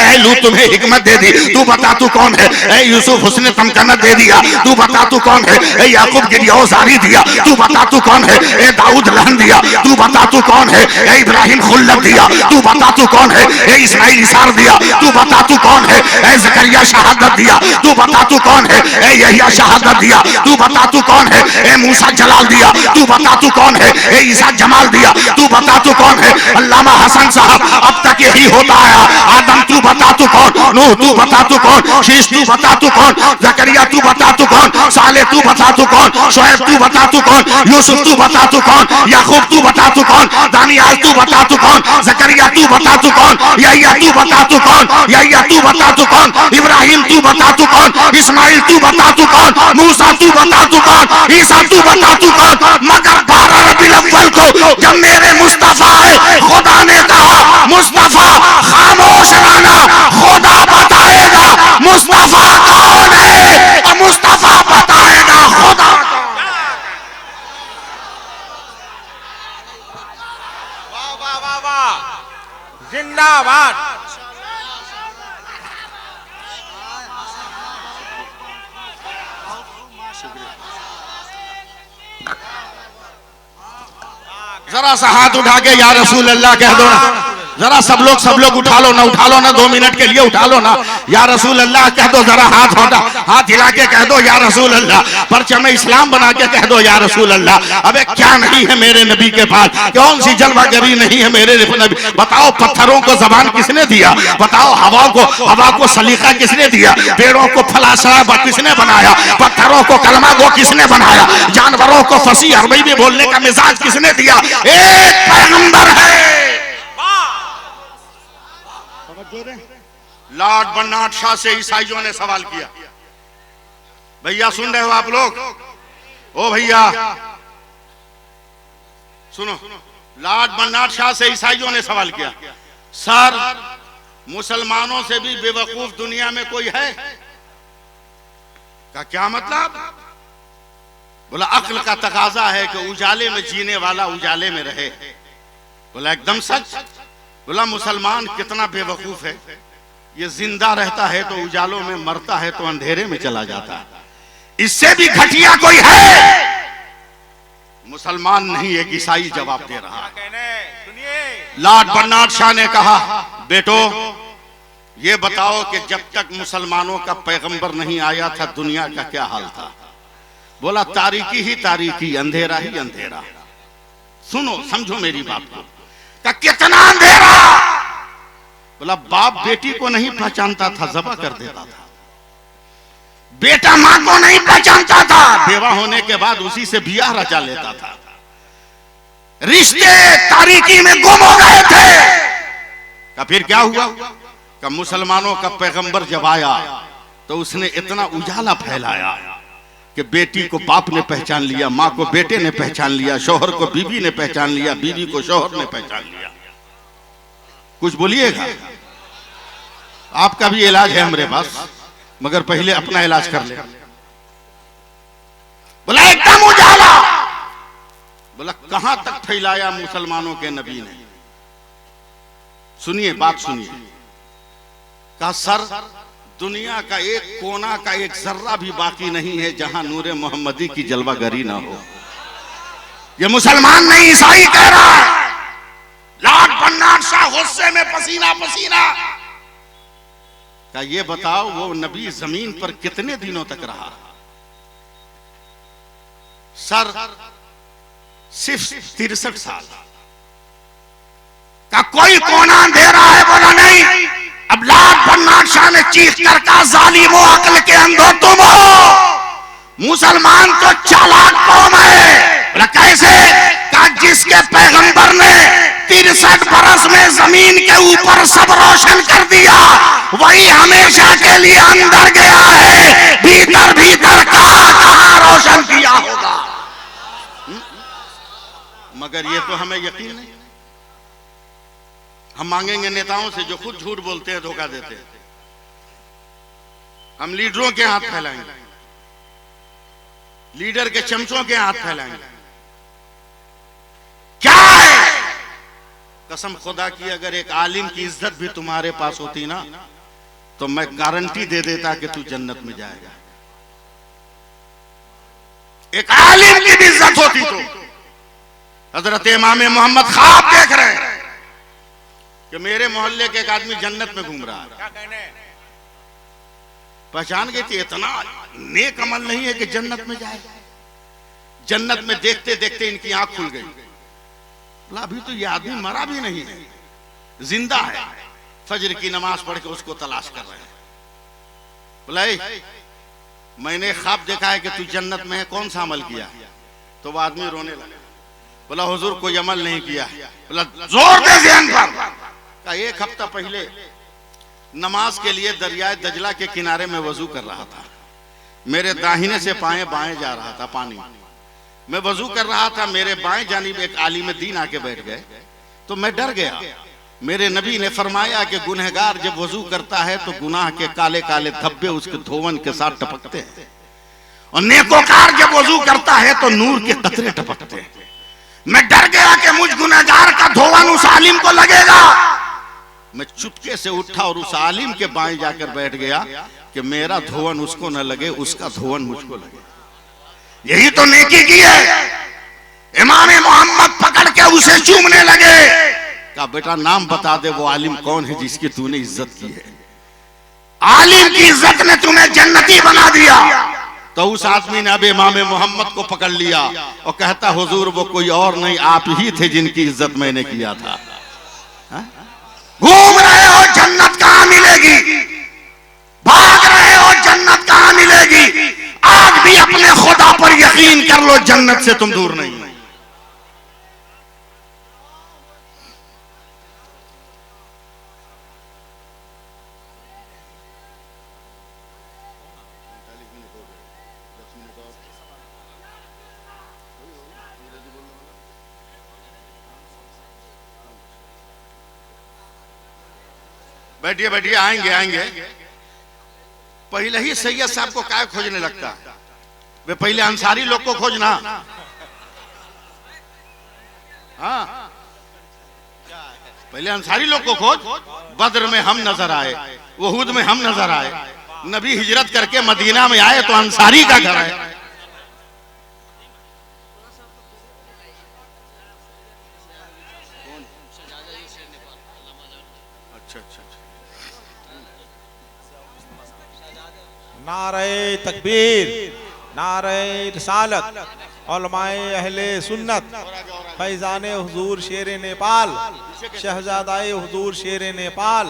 ए लूत तुम्हें हिकमत दे दी, तू बता तू कौन है। ए यूसुफ हुस्न तमकनत दे दिया, तू बता तू कौन है। ए याकूब गिरियाजारी दिया, तू बता तू कौन है। ए दाऊद लहन दिया, तू बता तू कौन है। ए इब्राहिम खुल्लत दिया, तू बता तू कौन है। ए इस्माइल इसार दिया, तू बता तू कौन है। ए जकरिया शहादत दिया, तू बता तू कौन है। ए यहिया शहादत दिया, तू बता तू कौन है। ए मूसा जलाल दिया, तू बता तू कौन है। ए ईसा जमाल दिया, तू बता तू कौन है। अल्लामा हसन साहब अब तक यही होता आया। आदम तू बता तू कौन, नूह तू बता तू कौन, शीश तू बता तू कौन, जकरिया तू बता तू कौन, साले तू बता तू कौन, शुएब तू बता तू कौन, यूसुफ तू बता तू कौन, याकूब तू बता तू कौन, दानियाल तू बता तू कौन, जकरिया तू बता तू कौन, यहिया तू बता तू कौन, यहिया तू बता तू कौन, इब्राहिम तू बता तू कौन, इस्माइल तू बता तू कौन, मूसा तू बता तू कौन, ईसा तू बता तू कौन। मगर 12 रबीउल अव्वल को जब मेरे मुस्तफा है, खुदा ने कहा मुस्तफा खामोश रहना, खुदा बताएगा मुस्तफा कौन है और मुस्तफा बताएगा खुदा। वाह वाह वाह वाह, जिंदाबाद। जरा सा हाथ उठा के या रसूल अल्लाह कह दो ना। जरा सब लोग उठा लो ना 2 मिनट के लिए उठा लो ना। या रसूल अल्लाह कह दो, जरा हाथ हिला के कह दो या रसूल अल्लाह, परचम इस्लाम बना के कह दो या रसूल अल्लाह। अबे क्या नहीं है मेरे नबी के पास, कौन सी जलवागरी नहीं है मेरे नबी। बताओ पत्थरों को जबान किसने दिया, बताओ हवा को सलीका किसने दिया, पेड़ों को फलाशरा किसने बनाया, पत्थरों को कलमा गो किसने बनाया, जानवरों को फसी अरबी में बोलने का मिजाज किसने दिया। एक पैगंबर है। लॉर्ड बर्नार्ड शॉ से ईसाइयों ने सवाल किया। भैया सुन रहे हो आप लोग? ओ भैया सुनो, लॉर्ड बर्नार्ड शॉ से ईसाइयों ने सवाल किया, सर मुसलमानों से भी बेवकूफ दुनिया में कोई है? का क्या मतलब? बोला अक्ल का तकाजा है कि उजाले में जीने वाला उजाले में रहे। बोला एकदम सच। बोला मुसलमान कितना बेवकूफ है, ये जिंदा रहता है तो उजालों में, मरता है तो अंधेरे में चला जाता है। इससे भी घटिया कोई है? मुसलमान नहीं, एक ईसाई जवाब दे रहा है। लॉर्ड बर्नार्ड शॉ ने कहा, बेटो ये बताओ कि जब तक मुसलमानों का पैगंबर नहीं आया था दुनिया का क्या हाल था? बोला तारीकी ही तारीकी, अंधेरा ही अंधेरा। सुनो समझो मेरी बात को, कितना अंधेरा। बोला बाप बेटी को नहीं पहचानता था, ज़बह कर देता था। बेटा मां को नहीं पहचानता था, बेवा होने के बाद उसी से बियाह रचा लेता था। रिश्ते तारीकी में गुम हो गए थे। फिर क्या हुआ? कि मुसलमानों का पैगंबर जब आया तो उसने इतना उजाला फैलाया कि बेटी को बाप ने पहचान लिया, मां को बेटे ने पहचान लिया, शौहर को बीवी ने पहचान लिया, बीवी को शौहर ने पहचान लिया। कुछ बोलिएगा? आपका भी इलाज है हमारे पास, मगर पहले अपना इलाज कर ले। बोला एकदम उजाला। बोला कहां तक फैलाया मुसलमानों के नबी ने? सुनिए बात सुनिए। कहा सर दुनिया का एक कोना का एक जर्रा भी बाकी नहीं है जहां नूरे मोहम्मदी की जलवागरी ना हो। ये मुसलमान नहीं ईसाई कह रहा है। लॉर्ड बर्नार्ड शॉ गुस्से में पसीना पसीना। का ये बताओ वो नबी जमीन पर कितने दिनों तक रहा? सर सिर्फ 63 साल। का कोई कोना अंधेरा है? बोला नहीं। अब लॉर्ड बर्नार्ड शॉ ने चीख कर कहा जालिमो अक्ल के अंधो तुम हो, मुसलमान तो चालाक कौम है। बोला कैसे? कहा जिसके पैगंबर ने 63 बरस में जमीन के ऊपर सब रोशन कर दिया, वही हमेशा के लिए अंदर गया है, भीतर भीतर कहां रोशन किया होगा। मगर ये तो हमें यकीन नहीं। हम मांगेंगे नेताओं से जो खुद झूठ बोलते हैं, धोखा देते हैं। हम लीडरों के हाथ फैलाएंगे, लीडर के चमचों के हाथ फैलाएंगे। क्या है? कसम खुदा की अगर एक आलिम की इज्जत भी तुम्हारे पास होती ना तो मैं गारंटी दे देता कि तू जन्नत में जाएगा। एक आलिम की भी इज्जत होती तो। हजरत इमाम मोहम्मद ख्वाब देख रहे हैं कि मेरे मोहल्ले के एक आदमी जन्नत में घूम रहा है। पहचान गए थे इतना नेक अमल नहीं है कि जन्नत में जाए। जन्नत में देखते देखते इनकी आंख खुल गई। बोला अभी तो ये आदमी मरा भी नहीं है, जिंदा है। फजर की नमाज पढ़ के उसको तलाश कर रहे हैं। बोला मैंने ख्वाब देखा है कि तू जन्नत में है, कौन सा अमल किया? तो वो आदमी रोने लगा। बोला हुजूर कोई अमल नहीं किया। बोला जोर दे ज़हन पर। का एक हफ्ता पहले नमाज के लिए दरियाए दजला के किनारे में वजू कर रहा था। मेरे दाहिने से बाएं बाएं जा रहा था पानी। मैं वजू कर रहा था, मेरे बाएं जानिब एक आलिम दीन आके बैठ गए तो मैं डर गया। मेरे नबी ने फरमाया कि गुनहगार जब वजू करता है तो गुनाह के काले काले धब्बे उसके धोवन के साथ टपकते हैं, और नेकोकार जब वजू करता है तो नूर के कतरे टपकते हैं। मैं डर गया कि मुझ गुनहगार का धोवन उस आलिम को लगेगा। मैं चुपके से उठा और उस आलिम के बाएं जाकर बैठ गया कि मेरा धोवन उसको न लगे, उसका धोवन मुझको लगे। यही तो नेकी की है। इमाम मोहम्मद पकड़ के उसे चूमने लगे कहा बेटा नाम बता दे, वो आलिम कौन है जिसकी तूने इज्जत की है। आलिम की इज्जत ने तुम्हें जन्नती बना दिया। तो उस आदमी ने अब इमाम मोहम्मद को पकड़ लिया और कहता हुजूर वो कोई और नहीं, आप ही थे जिनकी इज्जत मैंने किया था। घूम रहे हो जन्नत कहां मिलेगी, भाग रहे हो जन्नत कहां मिलेगी। आज भी अपने खुदा पर यकीन कर लो, जन्नत से तुम दूर नहीं। बैठिए बैठिए, आएंगे आएंगे। पहले ही सैयद साहब को क्या खोजने लगता, वे पहले अंसारी लोग को खोजना। हाँ, पहले अंसारी लोग को खोज। बद्र में हम नजर आए, वहूद में हम नजर आए, नबी हिजरत करके मदीना में आए तो अंसारी का घर है। अच्छा अच्छा, नारे तकबीर, नारे रिसालत, उलमाए अहले सुन्नत, फैजाने हुजूर शेर नेपाल, शहजादाए हुजूर शेर नेपाल,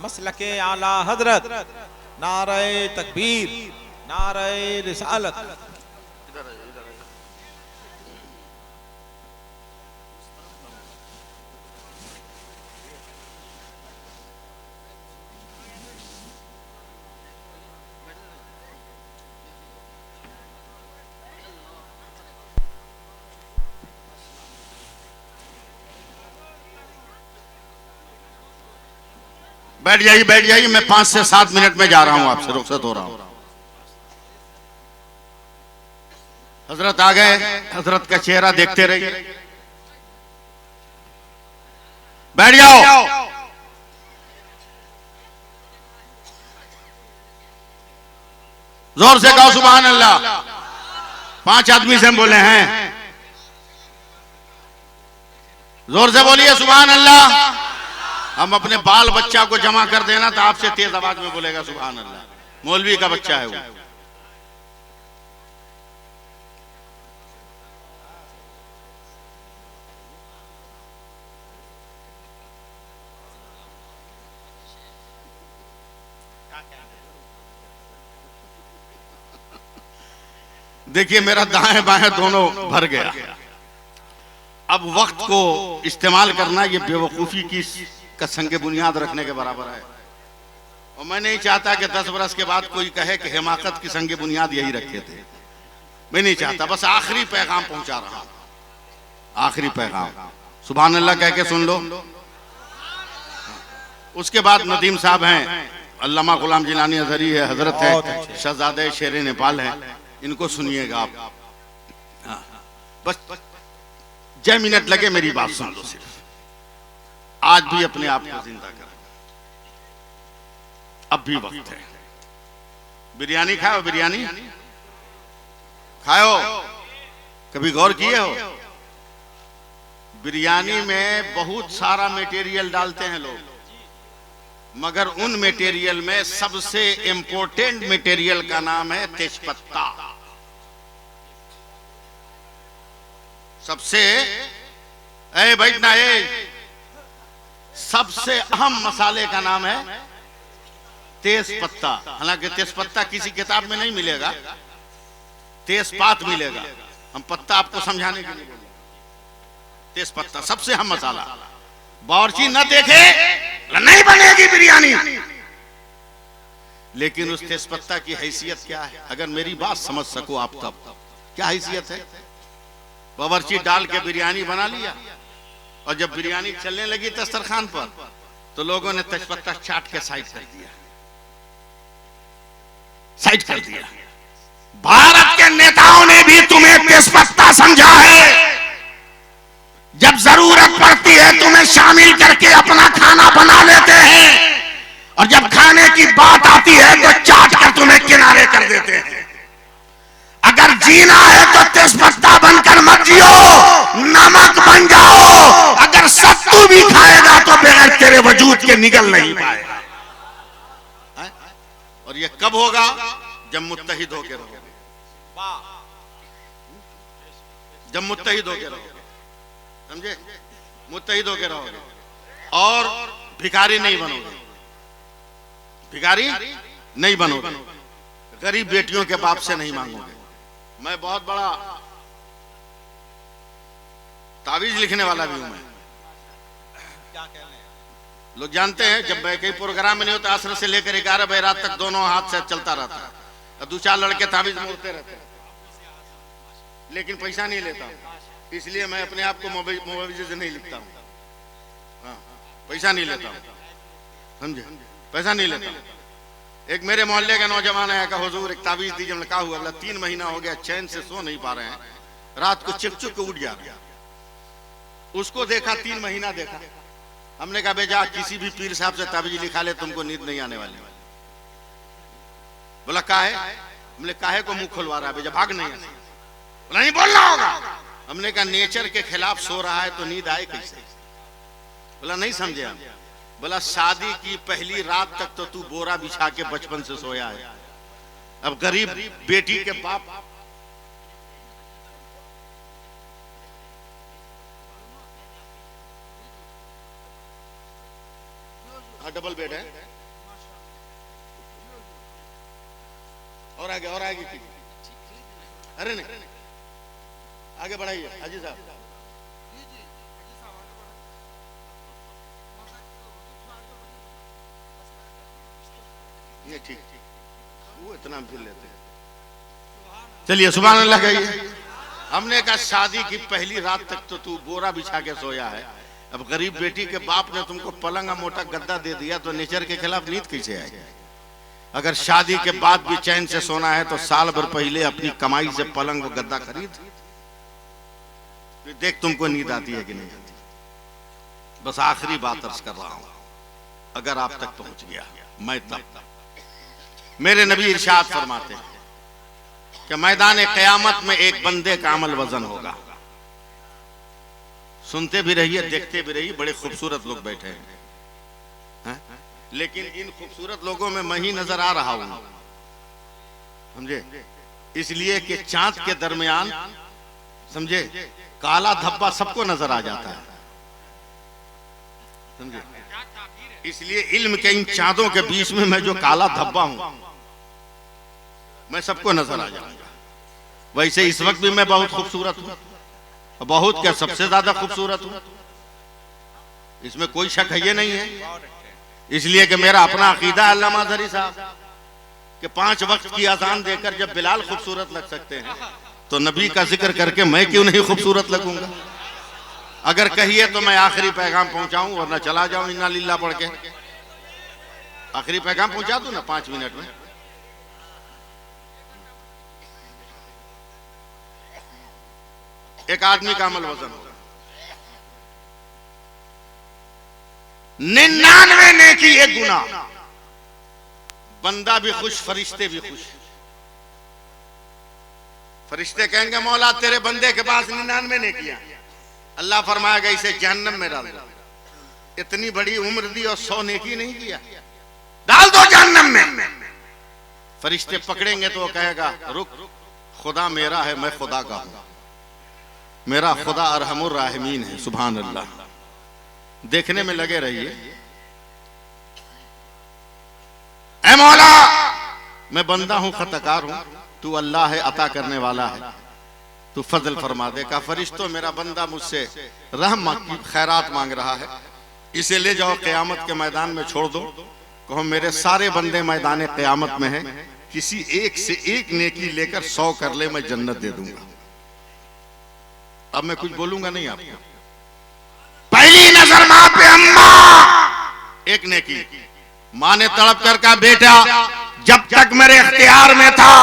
मसलके आला हजरत, नारे तकबीर, नारे रिसालत। बैठ जाइए बैठ जाइए, मैं 5 से 7 मिनट में जा रहा हूं, आपसे रुखसत हो रहा हूं। हजरत आ गए, हजरत का चेहरा देखते रहिए। बैठ जाओ। जोर से कहो सुभान अल्लाह। 5 आदमी से हम बोले हैं, जोर से बोलिए सुभान अल्लाह। हम अपने बाल बच्चा को जमा कर देना तो आपसे तेज आवाज में बोलेगा सुभान अल्लाह। मौलवी का बच्चा है वो। देखिए मेरा दाएं बाएं दोनों भर गया। अब वक्त को इस्तेमाल करना ये बेवकूफी की का संग बुनियाद रखने के बराबर है। और मैं नहीं चाहता कि 10 बरस के बाद कोई कहे कि हिमाकत की संग बुनियाद यही रखे थे। मैं नहीं चाहता, बस आखिरी पैगाम पहुंचा रहा हूं। आखिरी पैगाम सुभान अल्लाह कह के सुन लो। उसके बाद नदीम साहब हैं, अल्लामा गुलाम जिलानी अजहरी है, हजरत है, शहजादे शेर नेपाल है, इनको सुनिएगा आप। बस 6 मिनट लगे, मेरी बात सुन लो सिर्फ। आज भी अपने आप को जिंदा करें, अब भी वक्त है। बिरयानी खाओ, बिरयानी खाओ, कभी गौर किए हो? बिरयानी में बहुत सारा मटेरियल डालते हैं लोग, मगर उन मटेरियल में सबसे इंपॉर्टेंट मटेरियल का नाम है तेजपत्ता। सबसे बैठना है, सबसे अहम मसाले का नाम है तेज पत्ता। हालांकि तेज पत्ता किसी किताब में नहीं मिलेगा, तेजपात मिलेगा। हम पत्ता आपको समझाने के लिए बोले। तेज पत्ता सबसे अहम मसाला। बावर्ची न देखे नहीं बनेगी बिरयानी। लेकिन उस तेज पत्ता की हैसियत क्या है, अगर मेरी बात समझ सको आप तब। क्या हैसियत है? बावर्ची डाल के बिरयानी बना लिया, और जब बिरयानी चलने लगी दस्तरखान पर तो लोगों ने तेजपत्ता चाट के साइड कर दिया, साइड कर दिया। भारत के नेताओं ने भी तुम्हें तेजपत्ता समझा है। जब जरूरत पड़ती है तुम्हें शामिल करके अपना खाना बना लेते हैं, और जब खाने की बात आती है तो चाट कर तुम्हें किनारे कर देते हैं। अगर जीना है तो तेजपत्ता बनकर मत जियो, नमक बन जाओ। अगर सत्तू भी खाएगा तो बगैर तेरे वजूद के निगल नहीं पाएगा। और ये कब होगा? जब मुत्तहिद होकर रहोगे, जब मुत्तहिद होकर रहोगे, समझे? मुत्तहिद होकर रहोगे और भिखारी नहीं बनोगे, भिखारी नहीं बनोगे, गरीब बेटियों के बाप से नहीं मांगोगे। मैं बहुत बड़ा तावीज लिखने वाला भी हूं। मैं लोग जानते हैं, जब मैं कहीं प्रोग्राम में नहीं होता, असर से लेकर 11 बजे रात तक दोनों हाथ से चलता रहता है और 2-4 लड़के तावीज मोड़ते रहते हैं, लेकिन पैसा नहीं लेता हूं। इसलिए मैं अपने आप को मुआवजे से नहीं लिखता हूं। हाँ, पैसा नहीं लेता हूं, समझे? पैसा नहीं लेता हूं। एक मेरे मोहल्ले का नौजवान आया, कहा हुजूर एक तावीज दीजिए। मैंने कहा हुआ, बोला 3 महीना हो गया चैन से सो नहीं पा रहे हैं, रात को चिक चिक के उठ जा रहा। उसको देखा, 3 महीना देखा। हमने कहा बेजा किसी भी पीर साहब से तावीज लिखा ले, तुमको नींद नहीं आने वाली। बोला काहे? हमने काहे को मुंह खुलवा रहा है बेजा, भाग नहीं आती। बोला नहीं बोलना होगा। हमने कहा नेचर के खिलाफ सो रहा है तो नींद आए कैसे? बोला नहीं समझे हम। बोला शादी की पहली रात तक तो तू बोरा बिछा के बचपन से सोया है, अब गरीब बेटी के बाप। हाँ, डबल बेड है। और आगे, और आगे की। अरे नहीं, आगे बढ़ाइए हाजी साहब। ये ठीक, वो इतना फिर लेते हैं। चलिए सुभान अल्लाह कहिए। हमने कहा शादी की पहली रात तक तो तू बोरा बिछा के सोया है, अब गरीब बेटी के बाप ने तुमको पलंग और मोटा गद्दा दे दिया तो नेचर के खिलाफ नींद कैसे आएगी? अगर शादी के बाद भी चैन से सोना है तो साल भर पहले अपनी कमाई से पलंग और गद्दा खरीद, देख तुमको नींद आती है कि नहीं आती। बस आखिरी बात अर्ज कर रहा हूं, अगर आप तक पहुंच गया मैं तब। मेरे नबी इरशाद फरमाते हैं कि मैदान क़यामत में एक बंदे का अमल वजन होगा। सुनते भी रहिए, देखते भी रहिए, बड़े खूबसूरत लोग बैठे हैं, लेकिन इन खूबसूरत लोगों में मैं ही नजर आ रहा हूं, समझे? इसलिए कि चांद के दरमियान, समझे, काला धब्बा सबको नजर आ जाता है, समझे? इसलिए इल्म के इन चांदों के बीच में मैं जो काला धब्बा हूं, मैं सबको नजर आ जाऊंगा। वैसे इस वक्त भी मैं बहुत खूबसूरत हूं, बहुत क्या सबसे ज्यादा खूबसूरत हूं, इसमें कोई शक है, ये नहीं है। इसलिए कि मेरा अपना अकीदा अल्लामा ज़री साहब कि 5 वक्त की अजान देकर जब बिलाल खूबसूरत लग सकते हैं तो नबी का जिक्र करके मैं क्यों नहीं खूबसूरत लगूंगा? अगर कहिए तो मैं आखिरी पैगाम पहुंचाऊं, वरना चला जाऊं इन्ना लिल्लाह पढ़ के। आखिरी पैगाम पहुंचा दूं ना 5 मिनट में। एक आदमी का अमल वजन होगा 99 नेकी 1 गुना। बंदा भी खुश, फरिश्ते भी खुश। फरिश्ते कहेंगे मौला तेरे बंदे के पास 99 नेकियां, अल्लाह फरमाएगा इसे जहन्नम में डाल दो, इतनी बड़ी उम्र दी और 100 नेकी नहीं किया, डाल दो जहन्नम में। फरिश्ते पकड़ेंगे तो वो कहेगा रुक, खुदा मेरा है, मैं खुदा का हूं, मेरा खुदा अरहमुर राहिमीन है। सुभान अल्लाह। देखने में लगे रहिए। ऐ मौला मैं बंदा हूं, खताकार हूं, तू अल्लाह है, अता करने वाला है, तू फजल फरमा दे। का फरिश्तों मेरा बंदा मुझसे रहम की खैरात मांग रहा है, इसे ले जाओ क़यामत के मैदान में छोड़ दो, कहो मेरे सारे बंदे मैदान क़यामत में हैं, किसी एक से एक नेकी लेकर 100 कर ले, मैं जन्नत दे दूंगा। अब मैं कुछ बोलूंगा नहीं आपको। पहली नजर मां पे अम्मा, एक नेकी। मां ने तड़प कर कहा बेटा जब तक मेरे इख्तियार में था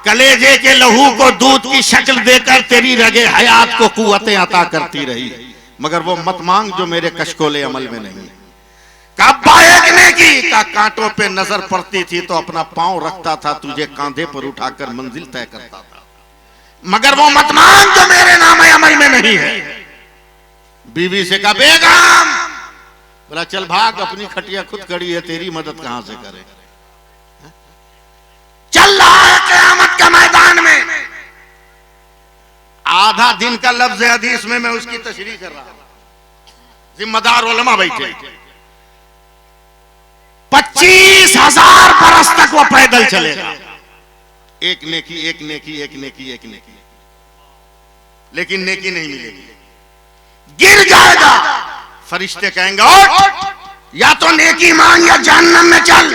कलेजे के लहू को दूध की शक्ल देकर तेरी रगे हयात को कुव्वतें अता करती रही, मगर वो मत मांग जो मेरे कशकोले अमल में नहीं। कब्बा एक नेकी का कांटों पे नजर पड़ती थी तो अपना पांव रखता था, तुझे कांधे पर उठाकर मंजिल तय करता था। मगर वो मत मांग जो मेरे नाम अमल में नहीं है। बीवी से कहा बेगम, बोला चल भाग, अपनी खटिया खुद खड़ी है, तेरी मदद कहां से करे। चल रहा है क़यामत के मैदान में। आधा दिन का लफ्ज़ हदीस में मैं उसकी तशरीह कर रहा हूं, जिम्मेदार उलमा बैठे। 25,000 बरस तक वो पैदल चलेगा, एक नेकी एक नेकी एक नेकी एक नेकी, लेकिन नेकी नहीं मिलेगी, गिर जाएगा। फरिश्ते कहेंगे उठ, या तो नेकी मांग या जहन्नम में चल।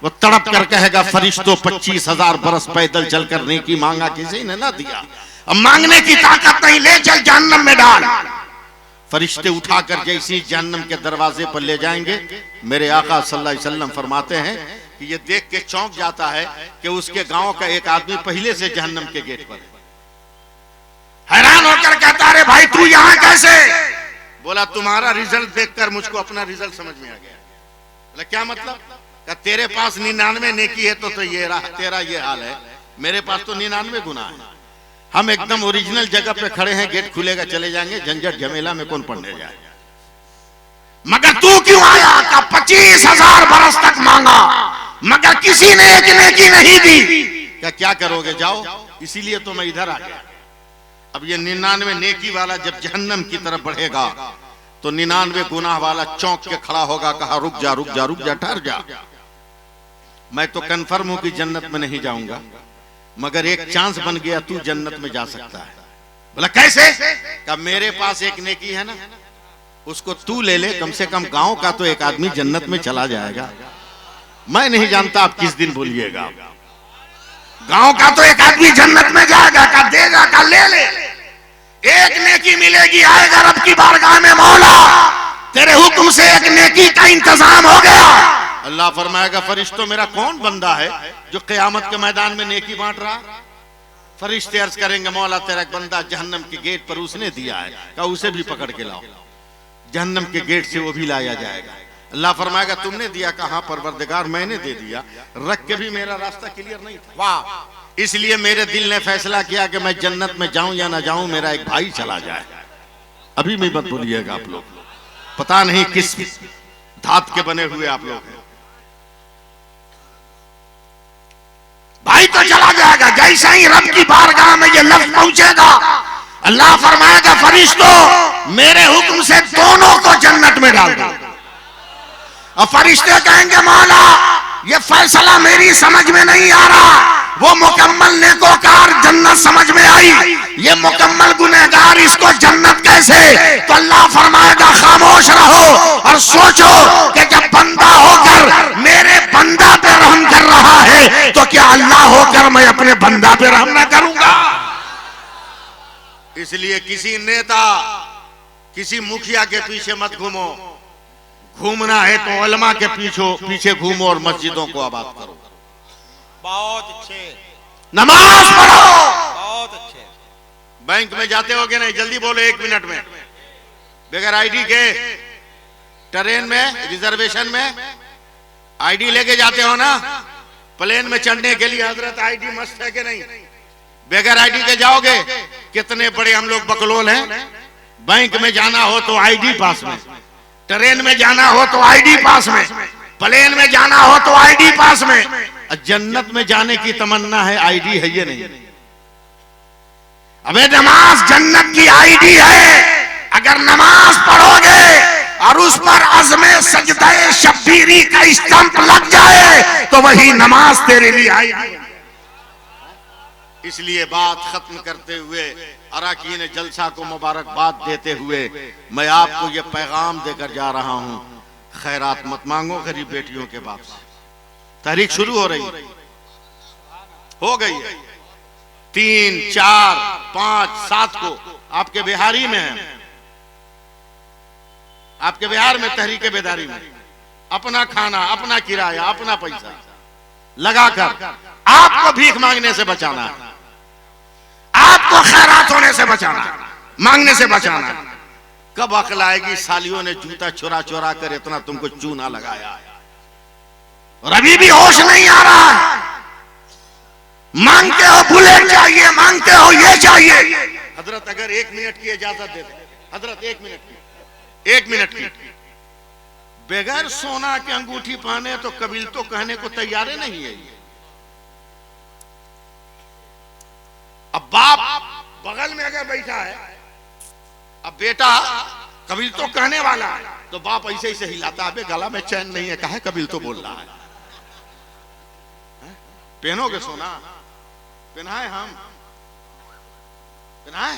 वो तड़प कर कहेगा फरिश्तों 25,000 बरस पैदल चलकर नेकी मांगा, किसी ने ना दिया, अब मांगने की ताकत नहीं, ले चल जहन्नम में डाल। फरिश्ते उठाकर जैसे जहन्नम के दरवाजे पर ले जाएंगे, मेरे आका सल्लल्लाहु अलैहि वसल्लम फरमाते हैं कि ये देख के चौंक जाता है कि उसके गांव का एक आदमी पहले से जहन्नम के गेट पर है। हैरान होकर कहता रे भाई तू यहां कैसे? बोला तुम्हारा रिजल्ट देखकर मुझको अपना रिजल्ट समझ में आ गया। बोला क्या मतलब? क्या तेरे पास 99 नेकी है तो ये तेरा ये हाल है, मेरे पास तो 99 गुनाह है। हम एकदम ओरिजिनल जगह पे खड़े हैं, गेट खुलेगा चले जाएंगे, झंझट झमेला में कौन पढ़ने जाए। मगर तू क्यों आया? का 25,000 बरस तक मांगा मगर किसी ने एक नेकी नहीं दी। क्या करोगे? जाओ, इसीलिए तो मैं इधर आ गया। अब ये 99 नेकी वाला जब जहन्नम की तरफ बढ़ेगा तो 99 गुनाह वाला चौंक के खड़ा होगा, कहा रुक जा रुक जा रुक जा, ठहर जा, मैं तो कन्फर्म हूं कि जन्नत में नहीं जाऊंगा, मगर एक चांस बन गया, तू जन्नत में जा सकता है। बोला कैसे? कहा मेरे पास एक नेकी है ना, उसको तू ले ले, कम से कम गांव का तो एक आदमी जन्नत में चला जाएगा। मैं नहीं जानता आप किस दिन बोलिएगा, गांव का तो एक आदमी जन्नत में जाएगा। का देगा, का ले ले, एक नेकी मिलेगी, आएगा रब की बारगाह में, मौला तेरे हुक्म से एक नेकी का इंतजाम हो गया। अल्लाह फरमाएगा फरिश्तों मेरा कौन बंदा है जो क़यामत के मैदान में नेकी बांट रहा? फरिश्ते अर्ज करेंगे मौला तेरा एक बंदा जहन्नम के गेट पर उसने दिया है। कहा उसे भी पकड़ के लाओ। जहन्नम के गेट से वो भी लाया जाएगा। अल्लाह फरमाएगा तुमने दिया? कहा परवरदिगार मैंने दे दिया, रख के भी मेरा रास्ता क्लियर नहीं था। वाह, इसलिए मेरे दिल ने फैसला किया कि मैं जन्नत में जाऊं या ना जाऊं, मेरा एक भाई चला जाए। अभी मैं मत बोलिएगा आप लोग, पता नहीं किस धात के बने हुए आप लोग हैं। भाई तो चला जाएगा, जैसे ही रब की बारगाह में ये लफ्ज पहुंचेगा, अल्लाह फरमाएगा फरिश्तों मेरे हुक्म से दोनों को जन्नत में डाल दो। और फरिश्ते कहेंगे मौला ये फैसला मेरी समझ में नहीं आ रहा, वो मुकम्मल नेकोकार जन्नत समझ में आई, ये मुकम्मल गुनहगार इसको जन्नत कैसे? तो अल्लाह फरमाएगा खामोश रहो और सोचो कि जब बंदा होकर मेरे बंदा पे रहम कर रहा है तो क्या अल्लाह होकर मैं अपने बंदा पे रहम ना करूंगा? इसलिए किसी नेता, किसी मुखिया के पीछे मत घूमो, घूमना है तो उलमा के पीछे घूमो और मस्जिदों को आबाद करो। बहुत अच्छे, नमाज पढ़ो। बहुत अच्छे। बैंक में जाते हो कि नहीं? जल्दी बोलो 1 मिनट में। बगैर आईडी के ट्रेन में रिजर्वेशन में आईडी लेके जाते हो ना? प्लेन में चढ़ने के लिए हजरत आईडी मस्त है कि नहीं? बगैर आईडी के जाओगे? कितने बड़े हम लोग बकलोल हैं। बैंक में जाना हो तो आईडी पास में, ट्रेन में जाना हो तो आईडी पास में, प्लेन में जाना हो तो आईडी पास में। जन्नत में जाने की तमन्ना है, आईडी है ये नहीं। अबे नमाज जन्नत की आईडी है। अगर नमाज पढ़ोगे और उस पर अज़्मे सजदे शब्बीरी का स्टंप लग जाए तो वही नमाज तेरे लिए आईडी। इसलिए बात खत्म करते हुए अराकीन जलसा को मुबारकबाद देते हुए मैं आपको ये पैगाम देकर जा रहा हूं, खैरात मत मांगो गरीब बेटियों के बाप से। तारीख शुरू हो रही हो गई है, 3, 4, 5, 7 को आपके बिहारी में है, आपके बिहार में तहरीके बेदारी में अपना खाना, अपना किराया, अपना पैसा लगाकर आपको भीख मांगने से बचाना है, आपको खैरात होने से बचाना, मांगने से बचाना। कब अकल आएगी? सालियों ने जूता चुरा चुरा कर इतना तुमको चूना लगाया और अभी भी होश नहीं आ रहा है। मांगते हो बुलेट चाहिए, मांगते हो ये चाहिए। हजरत अगर 1 मिनट की इजाजत दे दे, हजरत 1 मिनट की बगैर सोना के अंगूठी पहने तो कबील तो कहने को तैयार नहीं है ये। अब बाप बगल में अगर बैठा है, अब बेटा कबील तो कहने वाला है, तो बाप ऐसे ऐसे हिलाता है, गला में चैन नहीं है, कहा कबील तो बोल रहा है। पहनोगे सोना? पहनाए हम, पहनाए।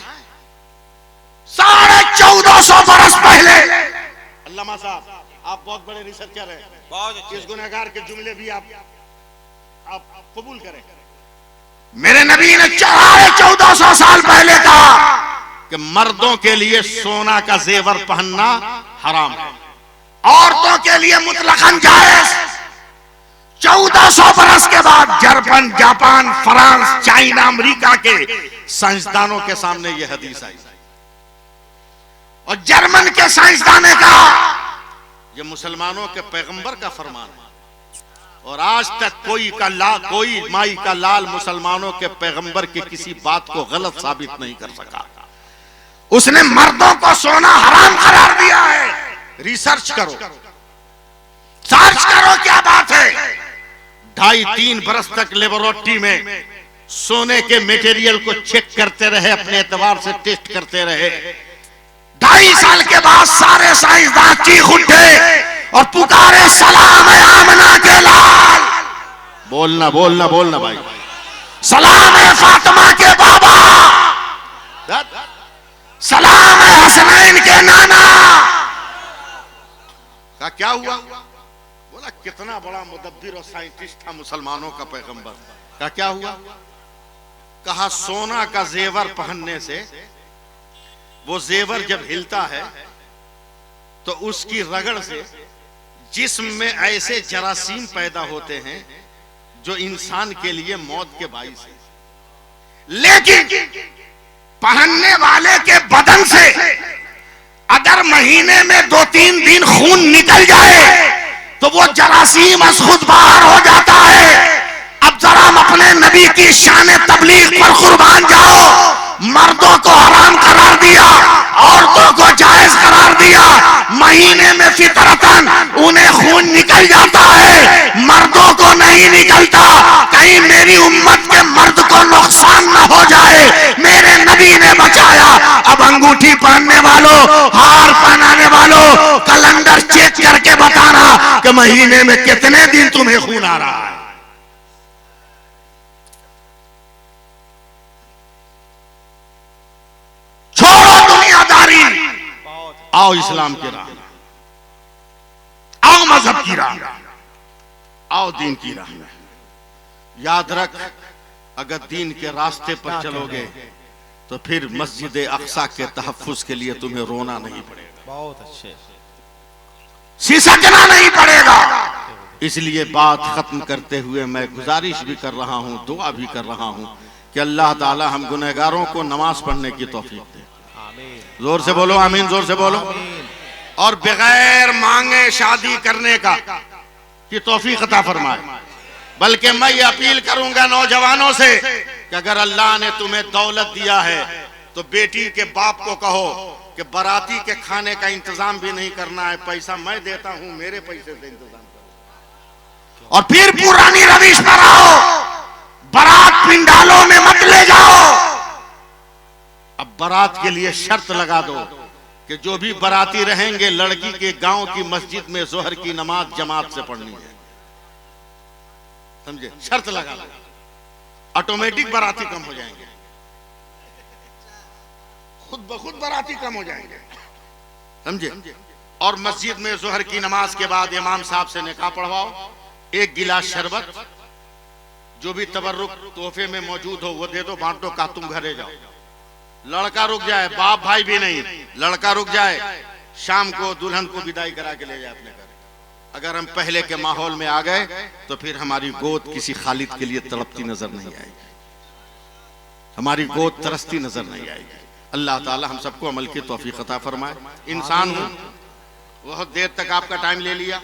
1450 बरस पहले अल्लामा साहब आप बहुत बड़े रिसर्चर हैं, बहुत अच्छे। इस गुनहगार के जुमले भी आप कबूल करें। मेरे नबी ने 1400 साल पहले कहा कि मर्दों के लिए सोना का जेवर पहनना हराम है, औरतों के लिए मुतलकन जायज। 1400 बरस के बाद German, Japan, France, China, America के साइंसदानों के सामने यह हदीस आई और जर्मन के साइंसदान ने कहा ये मुसलमानों के पैगंबर का फरमान है, और आज तक कोई माई का लाल मुसलमानों के पैगंबर की किसी बात को गलत साबित नहीं कर सका। उसने मर्दों को सोना हराम करार दिया है। रिसर्च करो, सर्च करो क्या बात है। 2.5-3 बरस तक लेबोरेटरी में सोने के मटेरियल को चेक करते रहे, अपने एतबार से टेस्ट करते रहे। 2.5 साल के बाद सारे साइंसदान चीख उठे और पुकारे सलाम है आमना के लाल, बोलना बोलना बोलना भाई, सलाम है फातिमा के बाबा, सलाम है हसनैन के नाना। का क्या हुआ? बोला कितना बड़ा मुदब्बिर और साइंटिस्ट था मुसलमानों का पैगंबर। का क्या हुआ? कहा सोना का जेवर पहनने से, वो जेवर जब हिलता है तो उसकी रगड़ से जिस्म में ऐसे जरासीम पैदा होते हैं जो इंसान के लिए मौत के बाइस है। लेकिन पहनने वाले के बदन से अगर महीने में 2-3 दिन खून निकल जाए तो वो जरासीम खुद बाहर हो जाता है। अब जरा हम अपने नबी की शान तबलीग पर कुर्बान जाओ। मर्दों को हराम करार दिया, औरतों को जायज करार दिया। महीने में फितरतन उन्हें खून निकल जाता है, मर्दों को नहीं निकलता। कहीं मेरी उम्मत के मर्द को नुकसान न हो जाए, मेरे नबी ने बचाया। अब अंगूठी पहनने वालों, हार पहनाने वालों, कैलेंडर चेक करके बताना कि महीने में कितने दिन तुम्हें खून आ रहा है। छोड़ो दुनियादारी, आओ इस्लाम की राह, आओ मजहब की राह, आओ दीन की राह में। याद रख, अगर दीन के रास्ते पर चलोगे तो फिर मस्जिद अक्सा के तहफ्फुज के लिए तुम्हें रोना नहीं पड़ेगा, बहुत अच्छे। सिसकना नहीं पड़ेगा। इसलिए बात खत्म करते हुए मैं गुजारिश भी कर रहा हूं, दुआ भी कर रहा हूं कि अल्लाह ताला हम गुनहगारों को नमाज पढ़ने की तौफीक दे। जोर से बोलो आमीन, जोर से बोलो। और बगैर मांगे शादी करने का की तौफीक अता फरमाए। बल्कि मैं ये अपील करूंगा नौजवानों से कि अगर अल्लाह ने तुम्हें दौलत दिया है तो बेटी के बाप को कहो कि बाराती के खाने का इंतजाम भी नहीं करना है, पैसा मैं देता हूं, मेरे पैसे से इंतजाम करो। और फिर पुरानी रविश पर आओ, बारात पिंडालों में मत ले जाओ। अब बारात के लिए शर्त लगा दो कि जो भी बाराती रहेंगे लड़की के गांव की मस्जिद में जोहर की नमाज जमात से पढ़नी है, समझे? शर्त लगा लो, ऑटोमेटिक बाराती कम हो जाएंगे, खुद ब खुद बाराती कम हो जाएंगे, समझे? और मस्जिद में जोहर की नमाज के बाद इमाम साहब से निकाह पढ़वाओ, 1 गिलास शरबत, जो भी तबर्रुक तोहफे में मौजूद हो वो दे दो, बांटो, का तुम घरे जाओ। लड़का रुक जाए, बाप भाई भी नहीं, लड़का रुक जाए, शाम को दुल्हन को विदाई करा के ले जाए अपने घर। अगर हम पहले के माहौल में आ गए तो फिर हमारी गोद किसी खालिद के लिए तड़पती नजर नहीं आएगी, हमारी गोद तरसती नजर नहीं आएगी। अल्लाह ताला हम सबको अमल की तौफीक अता फरमाए। इंसान हूं, बहुत देर तक आपका टाइम ले लिया।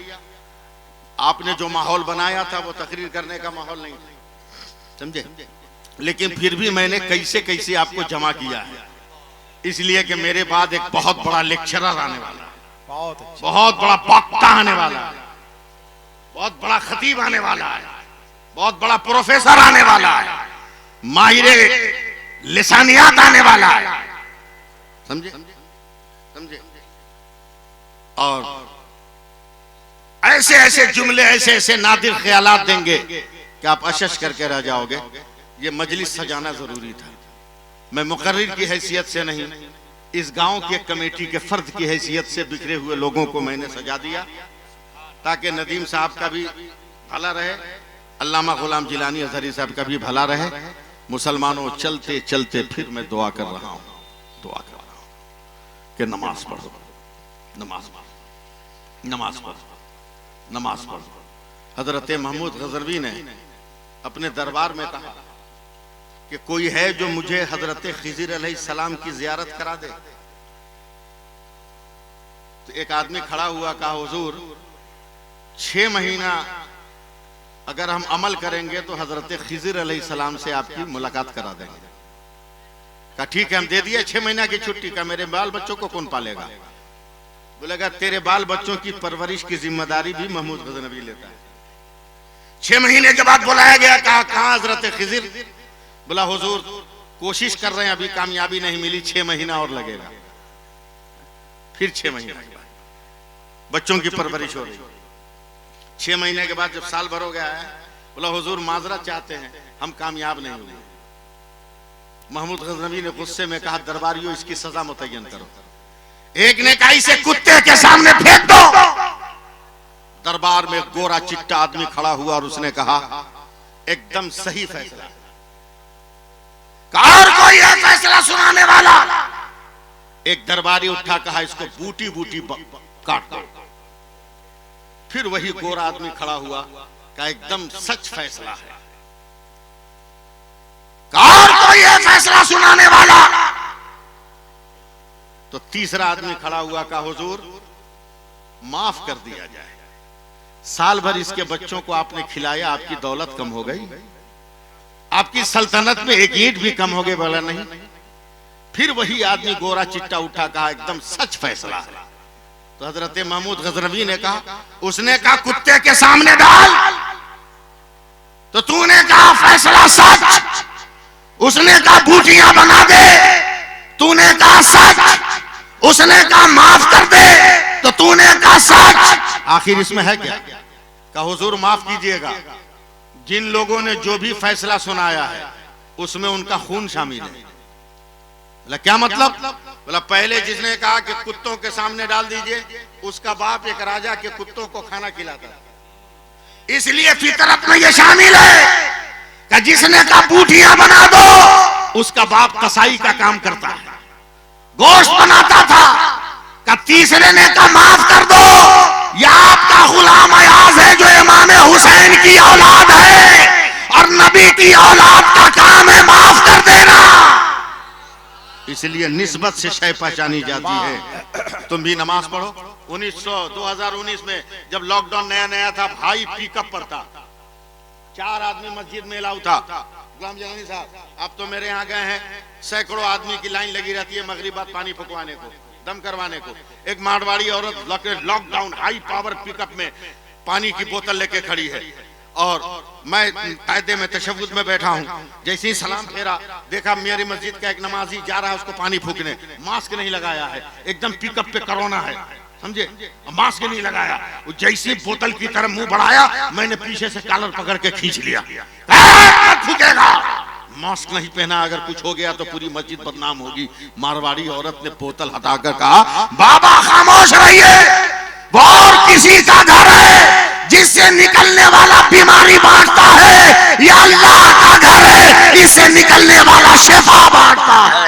आपने जो माहौल बनाया था वो तकरीर करने का माहौल नहीं था, समझे? लेकिन फिर भी मैंने कैसे कैसे आपको जमा किया है, इसलिए कि मेरे बाद एक बहुत बड़ा लेक्चरर आने वाला है, बहुत अच्छा। बहुत बड़ा वक्ता आने वाला है, बहुत बड़ा खतीब आने वाला है, बहुत बड़ा प्रोफेसर आने वाला है, माहिर लिसानियात आने वाला है। समझे समझे? और ऐसे ऐसे जुमले, ऐसे ऐसे नादिर ख्यालात देंगे कि आप अशश करके रह जाओगे। ये मजलिस सजाना जरूरी था। मैं मुकर्रिर की हैसियत से नहीं, इस गांव के कमेटी के फर्द की हैसियत से बिखरे हुए लोगों को मैंने सजा दिया ताकि नदीम साहब का भी भला रहे, अल्लामा गुलाम जिलानी अजहरी साहब का भी भला रहे। मुसलमानों, चलते चलते फिर मैं दुआ कर रहा हूं कि नमाज पढ़ो, नमाज पढ़ो, नमाज पढ़ो, नमाज पढ़ो। हजरत महमूद गजनवी ने अपने दरबार में कहा कि कोई है जो मुझे हजरत खिज़िर अलैहिस्सलाम की जियारत करा दे। तो एक आदमी खड़ा हुआ, कहा हुजूर 6 महीना अगर हम अमल करेंगे तो हजरत खिज़िर अलैहिस्सलाम से आपकी मुलाकात करा देंगे। कहा ठीक है, हम दे दिए 6 महीना की छुट्टी। का मेरे बाल बच्चों को कौन पालेगा? बोलेगा तेरे बाल बच्चों की परवरिश की जिम्मेदारी भी महमूद गजनवी लेता है। 6 महीने के बाद बुलाया गया, कहा कहाँ हजरत खिज़िर? बोला हुजूर कोशिश कर रहे हैं, अभी कामयाबी नहीं मिली, 6 महीना और लगेगा। फिर 6 महीने के बाद बच्चों की परवरिश हो रही। 6 महीने के बाद जब साल भर हो गया है, बोला हुजूर माजरत चाहते हैं, हम कामयाब नहीं हुए। महमूद गजनवी ने गुस्से में कहा दरबारियों इसकी सजा मुतय्यन करो। एक ने कहा इसे कुत्ते के सामने फेंक दो। दरबार में गोरा चिट्टा आदमी खड़ा हुआ और उसने कहा एकदम सही फैसला। और कोई है फैसला सुनाने वाला? एक दरबारी उठा, कहा इसको बूटी बूटी काट दो। फिर वही गोरा आदमी खड़ा हुआ, कहा एकदम सच फैसला है। और कोई है फैसला सुनाने वाला? तो तीसरा आदमी खड़ा हुआ, कहा हुजूर माफ कर दिया जाए, साल भर इसके बच्चों को आपने खिलाया, आपकी दौलत कम हो गई, आपकी सल्तनत में एक ईंट भी कम हो गई। बोला नहीं। फिर वही आदमी गोरा चिट्टा उठा, कहा एकदम सच फैसला है। तो हजरत महमूद गजनवी ने कहा, उसने कहा कुत्ते के सामने डाल, तो तूने कहा फैसला सच। उसने कहा बूटियां बना दे, तूने कहा सच। उसने कहा माफ कर दे, तो तूने कहा सच। आखिर इसमें है क्या? कहा हुजूर माफ कीजिएगा, जिन लोगों ने जो भी फैसला सुनाया है उसमें उनका खून शामिल है। बोला क्या मतलब? बोला पहले जिसने कहा कि कुत्तों के सामने डाल दीजिए, उसका बाप एक राजा के कुत्तों को खाना खिलाता था। इसलिए फितरत में यह शामिल है कि जिसने कहा बूटियां बना दो, उसका बाप कसाई का काम करता है, गोश्त बनाता था। का तीसरे ने कहा माफ कर दो, यह आपका गुलाम अयाज है जो इमाम हुसैन की औलाद है, और नबी की औलाद का काम है माफ कर देना। इसलिए निस्बत से शय पहचानी जाती है। तुम भी नमाज पढ़ो। 2019 में जब लॉकडाउन नया नया था, भाई पिकअप पर था, 4 आदमी मस्जिद में अलाउ था। गुलाम जलानी साहब आप तो मेरे यहाँ गए हैं, सैकड़ों आदमी की लाइन लगी रहती है मगरिब बाद पानी फुकवाने को, दम करवाने को। एक मारवाड़ी औरत लॉकडाउन हाई पावर पिकअप में पानी की बोतल लेके खड़ी है, और मैं कायदे में तशव्वुद में बैठा हूँ। जैसे ही सलाम फेरा, देखा मेरी मस्जिद का एक नमाजी जा रहा है उसको पानी फूकने, मास्क नहीं लगाया है, एकदम पिकअप पे कोरोना है, समझे, मास्क नहीं लगाया। जैसे बोतल की तरफ मुंह बढ़ाया, मैंने पीछे से कॉलर पकड़ के खींच लिया। फूकेगा, मास्क नहीं पहना, अगर कुछ हो गया तो पूरी मस्जिद बदनाम होगी। मारवाड़ी औरत ने बोतल हटाकर कहा बाबा खामोश रहिए, वो और किसी का घर है जिससे निकलने वाला बीमारी बांटता है, या अल्लाह का घर है, इससे निकलने वाला शिफा बांटता है।